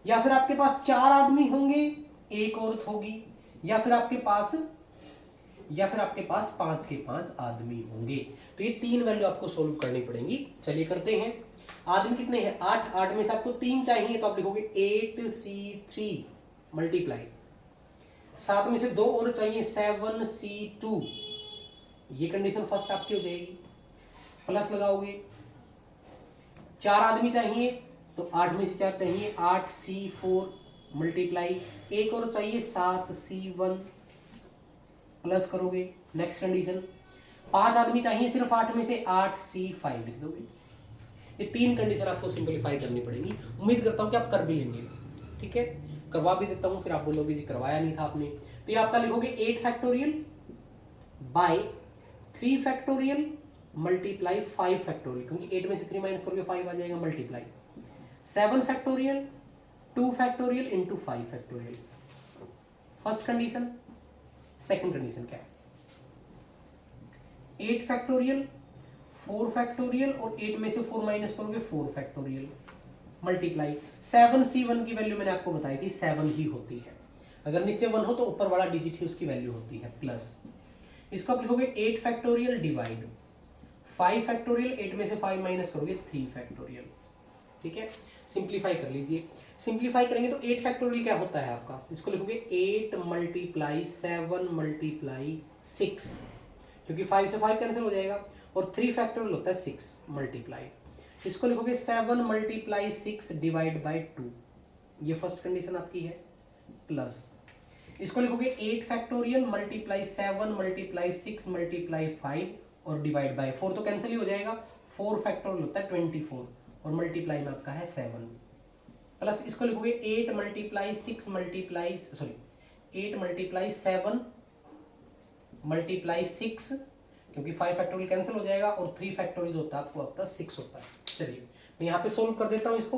या फिर आपके पास 4 आदमी होंगे 1 औरत होगी, या फिर आपके पास 5 के 5 आदमी होंगे। तो ये 3 वैल्यू आपको सोल्व करनी पड़ेंगी। चलिए करते हैं। आदमी कितने हैं, 8 में से आपको 3 चाहिए, तो आप लिखोगे 8C3 मल्टीप्लाई, 7 में से 2 और चाहिए 7C2, ये कंडीशन फर्स्ट आपकी हो जाएगी। प्लस लगाओगे, 4 आदमी चाहिए तो 8 में से 4 चाहिए, 8C4 मल्टीप्लाई, 1 और चाहिए 7C1, प्लस करोगे। नेक्स्ट कंडीशन, 5 आदमी चाहिए सिर्फ 8 में से, 8C5 लिख दोगे। ये 3 कंडीशन आपको सिंपलीफाई करनी पड़ेगी। उम्मीद करता हूं कि आप कर भी लेंगे, ठीक है। करवा भी देता हूं, फिर आप बोलोगे जी करवाया नहीं था आपने। तो ये आपका लिखोगे 8 factorial by 3 factorial multiply 5 factorial, क्योंकि 8 में से 3 माइनस करोगे 5 आ जाएगा, multiply 7 factorial 2 factorial into 5 factorial. First condition. Second condition क्या है, 8 फैक्टोरियल 4 फैक्टोरियल और 8 में से 4 माइनस करोगे 4 फैक्टोरियल मल्टीप्लाई 7C1 की वैल्यू मैंने आपको बताई थी 7 ही होती है। अगर नीचे 1 हो तो ऊपर वाला डिजिट ही उसकी वैल्यू होती है, प्लस। इसको आप लिखोगे 8 फैक्टोरियल डिवाइड 5 फैक्टोरियल, 8 में से 5 माइनस करोगे 3 फैक्टोरियल, ठीक है। सिंप्लीफाई कर लीजिए। सिंप्लीफाई करेंगे तो 8 फैक्टोरियल क्या होता है आपका, इसको लिखोगे 8 मल्टीप्लाई 7 मल्टीप्लाई 6, क्योंकि 5 से 5 कैंसिल हो जाएगा, और 3 फैक्टोरियल होता है 6 मल्टीप्लाई, इसको लिखोगे 7 मल्टीप्लाई 6 डिवाइड बाई 2, ये फर्स्ट कंडीशन आपकी है, प्लस इसको लिखोगे 8 फैक्टोरियल मल्टीप्लाई 7 मल्टीप्लाई 6 मल्टीप्लाई 5 और डिवाइड बाय 4, तो कैंसिल ही हो जाएगा। 4 फैक्टोरियल होता है 24 और मल्टीप्लाई में आपका है 7, प्लस इसको लिखोगे 8 मल्टीप्लाई 6 मल्टीप्लाई 8 मल्टीप्लाई 7 मल्टीप्लाई 6, क्योंकि 5 फैक्टोरियल कैंसिल हो जाएगा, और 3 फैक्टोरियल होता है आपको आपका 6 होता है। चलिए मैं यहाँ पे सोल्व कर देता हूँ इसको।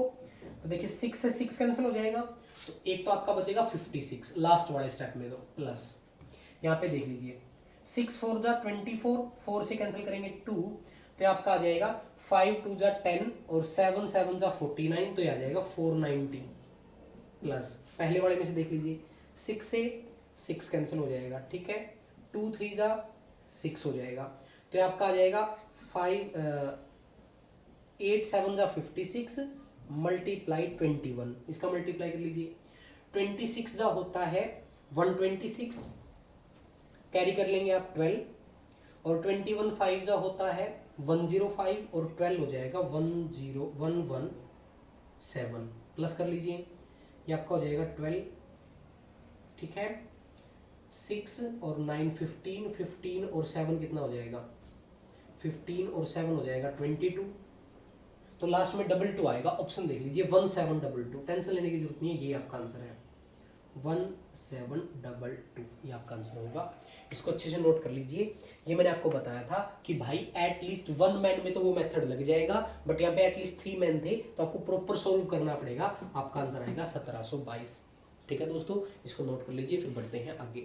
तो देखिए 6 से 6 कैंसिल हो जाएगा, तो एक तो आपका बचेगा 56 लास्ट वाले स्टेप में, दो प्लस यहाँ पे देख लीजिए 6 4 जा 24, 4 से कैंसिल करेंगे 2, तो आपका आ जाएगा 5 2 जा 10 और 7 7 जा 49, तो ये आ जाएगा 490, प्लस पहले वाले में से देख लीजिए 6 से 6 कैंसिल हो जाएगा, ठीक है, 2 3 जा 6 हो जाएगा, तो ये आपका आ जाएगा 8 7 जा 56 मल्टीप्लाई 21, इसका मल्टीप्लाई कर लीजिए। 26 जा होता है 126, कैरी कर लेंगे आप 12, और 21 5 जा होता है 105 और 12 हो जाएगा 10117, प्लस कर लीजिए, ये आपका हो जाएगा 12, ठीक है। 6 और 9 15, 15 और 7 कितना हो जाएगा, 15 और 7 हो जाएगा 22, तो लास्ट में 22 आएगा। ऑप्शन देख लीजिए 1722, टेंशन लेने की जरूरत नहीं है, ये आपका आंसर है 1722, ये आपका आंसर होगा। इसको अच्छे से नोट कर लीजिए। ये मैंने आपको बताया था कि भाई एटलीस्ट 1 मैन में तो वो मेथड लग जाएगा, बट यहाँ पे एटलीस्ट 3 मैन थे, तो आपको प्रॉपर सोल्व करना पड़ेगा। आपका आंसर आएगा 1722, ठीक है दोस्तों, इसको नोट कर लीजिए। फिर बढ़ते हैं आगे।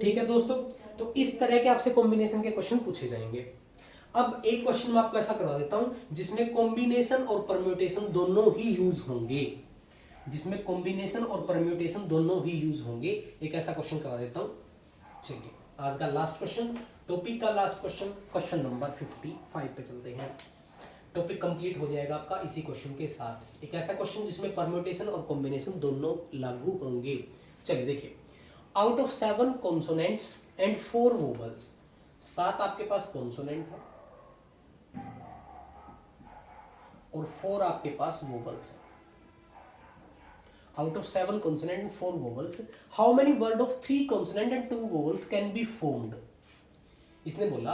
ठीक है दोस्तों, तो इस तरह के आपसे कॉम्बिनेशन के क्वेश्चन पूछे जाएंगे। अब एक क्वेश्चन मैं आपको ऐसा करवा देता हूं जिसमें कॉम्बिनेशन और परम्यूटेशन दोनों ही यूज होंगे, जिसमें कॉम्बिनेशन और परम्यूटेशन दोनों ही यूज होंगे। एक ऐसा क्वेश्चन करवा देता हूं। चलिए आज का लास्ट क्वेश्चन टॉपिक का लास्ट क्वेश्चन, क्वेश्चन नंबर 55 पे चलते हैं। टॉपिक कंप्लीट हो जाएगा आपका इसी क्वेश्चन के साथ। एक ऐसा क्वेश्चन जिसमें परम्यूटेशन और कॉम्बिनेशन दोनों लागू होंगे। चलिए देखिए, out of 7 consonants and 4 vowels, 7 आपके पास कॉन्सोनेंट है और 4 आपके पास वोवल्स है। Out of 7 consonant and 4 vowels, how many word of 3 consonant and 2 vowels can be formed. इसने बोला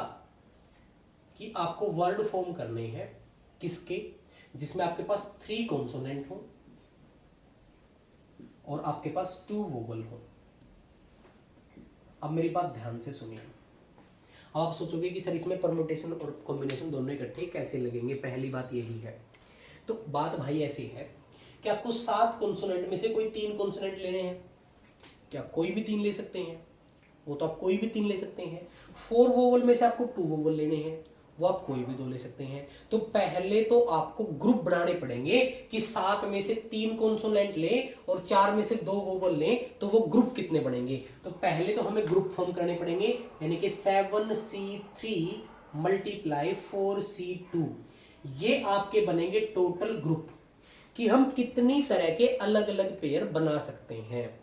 कि आपको वर्ड फॉर्म करने हैं किसके, जिसमें आपके पास 3 कॉन्सोनेंट हो और आपके पास 2 वोवल हो। अब मेरी बात ध्यान से सुनिए। अब आप सोचोगे कि सर इसमें परम्यूटेशन और कॉम्बिनेशन दोनों इकट्ठे कैसे लगेंगे। पहली बात यही है, तो बात भाई ऐसी है कि आपको 7 कॉन्सोनेंट में से कोई 3 कॉन्सोनेंट लेने हैं। क्या आप कोई भी 3 ले सकते हैं? वो तो आप कोई भी 3 ले सकते हैं। 4 वोवल में से आपको 2 वोवल लेने हैं, वो आप कोई भी 2 ले सकते हैं। तो पहले तो आपको ग्रुप बनाने पड़ेंगे कि 7 में से 3 कॉन्सोनेंट लें और 4 में से 2 वोवल लें, तो वो ग्रुप कितने बनेंगे। तो पहले तो हमें ग्रुप फॉर्म करने पड़ेंगे, यानी कि 7C3 मल्टीप्लाई 4C2, ये आपके बनेंगे टोटल ग्रुप कि हम कितनी तरह के अलग अलग पेयर बना सकते हैं।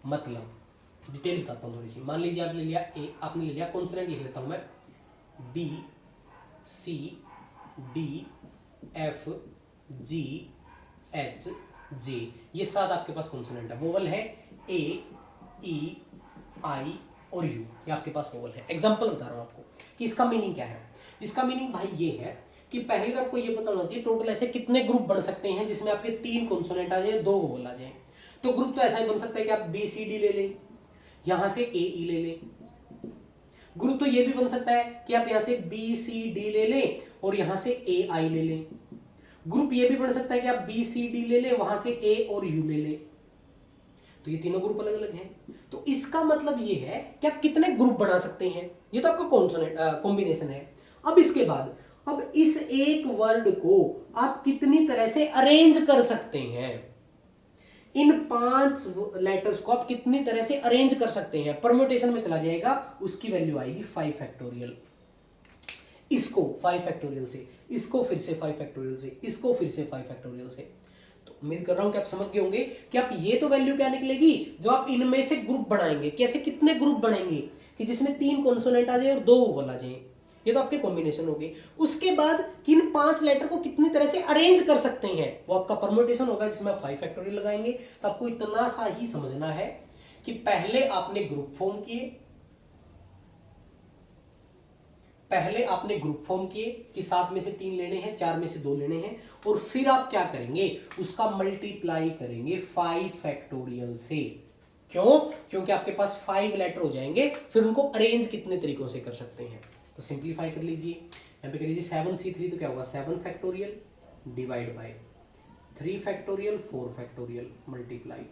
मतलब डिटेल बताता हूँ थोड़ी सी। मान लीजिए आपने ले लिया ए, आपने ले लिया कॉन्सोनेंट, लिख लेता हूँ मैं B C D F G H J, ये 7 आपके पास कॉन्सोनेंट है। वोवल है A E I और U, ये आपके पास वोवल है। एग्जांपल बता रहा हूँ आपको कि इसका मीनिंग क्या है। इसका मीनिंग भाई ये है कि पहले तो आपको ये पता होना चाहिए टोटल ऐसे कितने ग्रुप बन सकते हैं जिसमें आपके 3 कॉन्सोनेंट आ जाए, 2 वोवल आ जाए। तो ग्रुप तो ऐसा ही बन सकता है कि आप B C D ले लें, यहां से A E ले लें। ग्रुप तो ये भी बन सकता है कि आप यहां से B C D ले लें और यहां से A I ले लें। ग्रुप ये भी बन सकता है कि आप B C D ले लें, वहां से A और U ले लें। तो ये तीनों ग्रुप अलग अलग हैं। तो इसका मतलब ये है कि आप कितने ग्रुप बना सकते हैं, ये तो आपका कॉन्सोनेंट कॉम्बिनेशन है। अब इसके बाद अब इस एक वर्ड को आप कितनी तरह से अरेंज कर सकते हैं, इन 5 लेटर्स को आप कितनी तरह से अरेंज कर सकते हैं। परम्यूटेशन में चला जाएगा, उसकी वैल्यू आएगी 5 फैक्टोरियल। इसको 5 फैक्टोरियल से, इसको फिर से 5 फैक्टोरियल से, इसको फिर से 5 फैक्टोरियल से। तो उम्मीद कर रहा हूं कि आप समझ गए होंगे कि आप ये तो वैल्यू क्या निकलेगी जो आप इनमें से ग्रुप बनाएंगे। कैसे, कितने ग्रुप बनेंगे कि जिसमें 3 कॉन्सोनेंट आ जाए और 2 वोवल आ जाए, ये तो आपके कॉम्बिनेशन हो गए। उसके बाद किन 5 लेटर को कितनी तरह से अरेंज कर सकते हैं, वो आपका परम्यूटेशन होगा जिसमें 5 फैक्टोरियल लगाएंगे। तो आपको इतना सा ही समझना है कि पहले आपने ग्रुप फॉर्म किए, कि 7 में से 3 लेने हैं, 4 में से 2 लेने हैं, और फिर आप क्या करेंगे, उसका मल्टीप्लाई करेंगे 5 फैक्टोरियल से। क्यों? क्योंकि आपके पास 5 लेटर हो जाएंगे, फिर उनको अरेंज कितने तरीकों से कर सकते हैं। तो सिंप्लीफाई कर लीजिए, यहाँ पे कर लीजिए 7C3, तो क्या होगा 7 factorial divide by 3 factorial 4 factorial multiply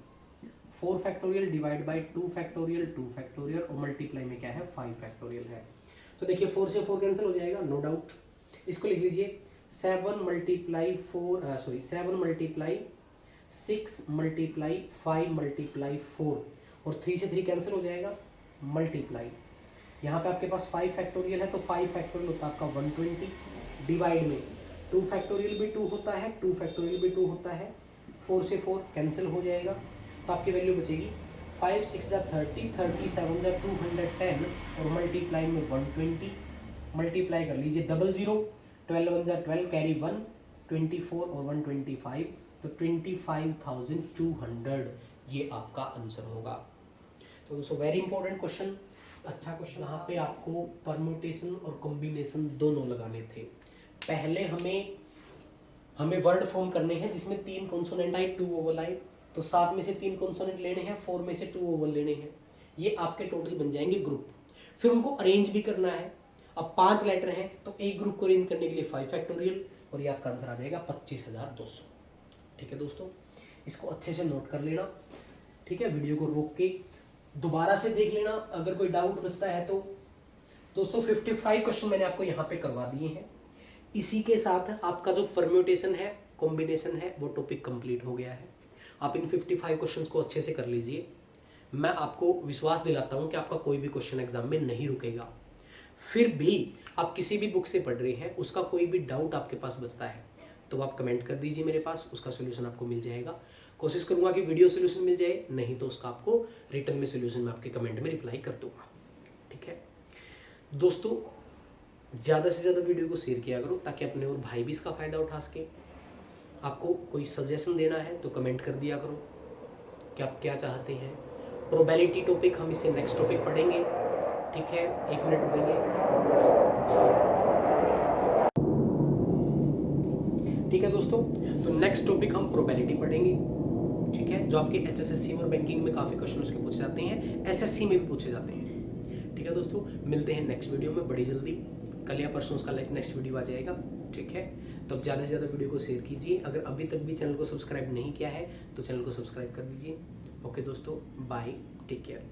4 factorial divide by 2 factorial 2 factorial, और मल्टीप्लाई में क्या है 5 फैक्टोरियल है। तो देखिए 4 से 4 कैंसिल हो जाएगा, नो डाउट। इसको लिख लीजिए 7 मल्टीप्लाई 6 मल्टीप्लाई 5 मल्टीप्लाई 4, और 3 से 3 कैंसिल हो जाएगा, मल्टीप्लाई यहाँ पे आपके पास 5 फैक्टोरियल है, तो 5 फैक्टोरियल होता है आपका 120 डिवाइड में 2 फैक्टोरियल भी 2 होता है, 2 फैक्टोरियल भी 2 होता है, 4 से 4 कैंसिल हो जाएगा, तो आपकी वैल्यू बचेगी 5 6 जा 30, 30 7 जा 210, और मल्टीप्लाई में 120, मल्टीप्लाई कर लीजिए 00, 12 1 जा 12, कैरी 1, 24 और 125, तो 25,200 ये आपका आंसर होगा। तो दोस्तों वेरी इंपॉर्टेंट क्वेश्चन, अच्छा क्वेश्चन। यहाँ पे आपको परम्यूटेशन और कॉम्बिनेशन दोनों लगाने थे। पहले हमें वर्ड फॉर्म करने हैं जिसमें 3 कॉन्सोनेंट आए, 2 वोवल आए, तो 7 में से 3 कॉन्सोनेंट लेने हैं, 4 में से 2 वोवल लेने हैं, ये आपके टोटल बन जाएंगे ग्रुप। फिर उनको अरेंज भी करना है। अब 5 लेटर हैं, तो एक ग्रुप को अरेंज करने के लिए 5 फैक्टोरियल, और ये आपका आंसर आ जाएगा 25,200। ठीक है दोस्तों, इसको अच्छे से नोट कर लेना। ठीक है, वीडियो को रोक के दोबारा से देख लेना, अगर कोई डाउट बचता है तो। दोस्तों 55 क्वेश्चन मैंने आपको यहाँ पे करवा दिए हैं। इसी के साथ आपका जो परम्यूटेशन है, कॉम्बिनेशन है, वो टॉपिक कंप्लीट हो गया है। आप इन 55 क्वेश्चन को अच्छे से कर लीजिए। मैं आपको विश्वास दिलाता हूँ कि आपका कोई भी क्वेश्चन एग्जाम में नहीं रुकेगा। फिर भी आप किसी भी बुक से पढ़ रहे हैं, उसका कोई भी डाउट आपके पास बचता है तो आप कमेंट कर दीजिए मेरे पास, उसका सोल्यूशन आपको मिल जाएगा। कोशिश करूंगा कि वीडियो सोल्यूशन मिल जाए, नहीं तो उसका आपको रिटर्न में सोल्यूशन मैं आपके कमेंट में रिप्लाई कर दूंगा। ठीक है दोस्तों, ज़्यादा से ज़्यादा वीडियो को शेयर किया करो ताकि अपने और भाई भी इसका फ़ायदा उठा सके। आपको कोई सजेशन देना है तो कमेंट कर दिया करो कि आप क्या चाहते हैं। प्रोबेबिलिटी टॉपिक हम इसे नेक्स्ट टॉपिक पढ़ेंगे। ठीक है, 1 मिनट रुकेंगे। ठीक है दोस्तों, तो नेक्स्ट टॉपिक हम प्रोबेबिलिटी पढ़ेंगे। ठीक है, जो आपके HSSC और बैंकिंग में काफ़ी क्वेश्चन उसके पूछे जाते हैं, SSC में भी पूछे जाते हैं। ठीक है दोस्तों, मिलते हैं नेक्स्ट वीडियो में बड़ी जल्दी, कल या परसों उसका नेक्स्ट वीडियो आ जाएगा। ठीक है, तो अब ज़्यादा से ज़्यादा वीडियो को शेयर कीजिए। अगर अभी तक भी चैनल को सब्सक्राइब नहीं किया है तो चैनल को सब्सक्राइब कर दीजिए। ओके दोस्तों, बाय, टेक केयर।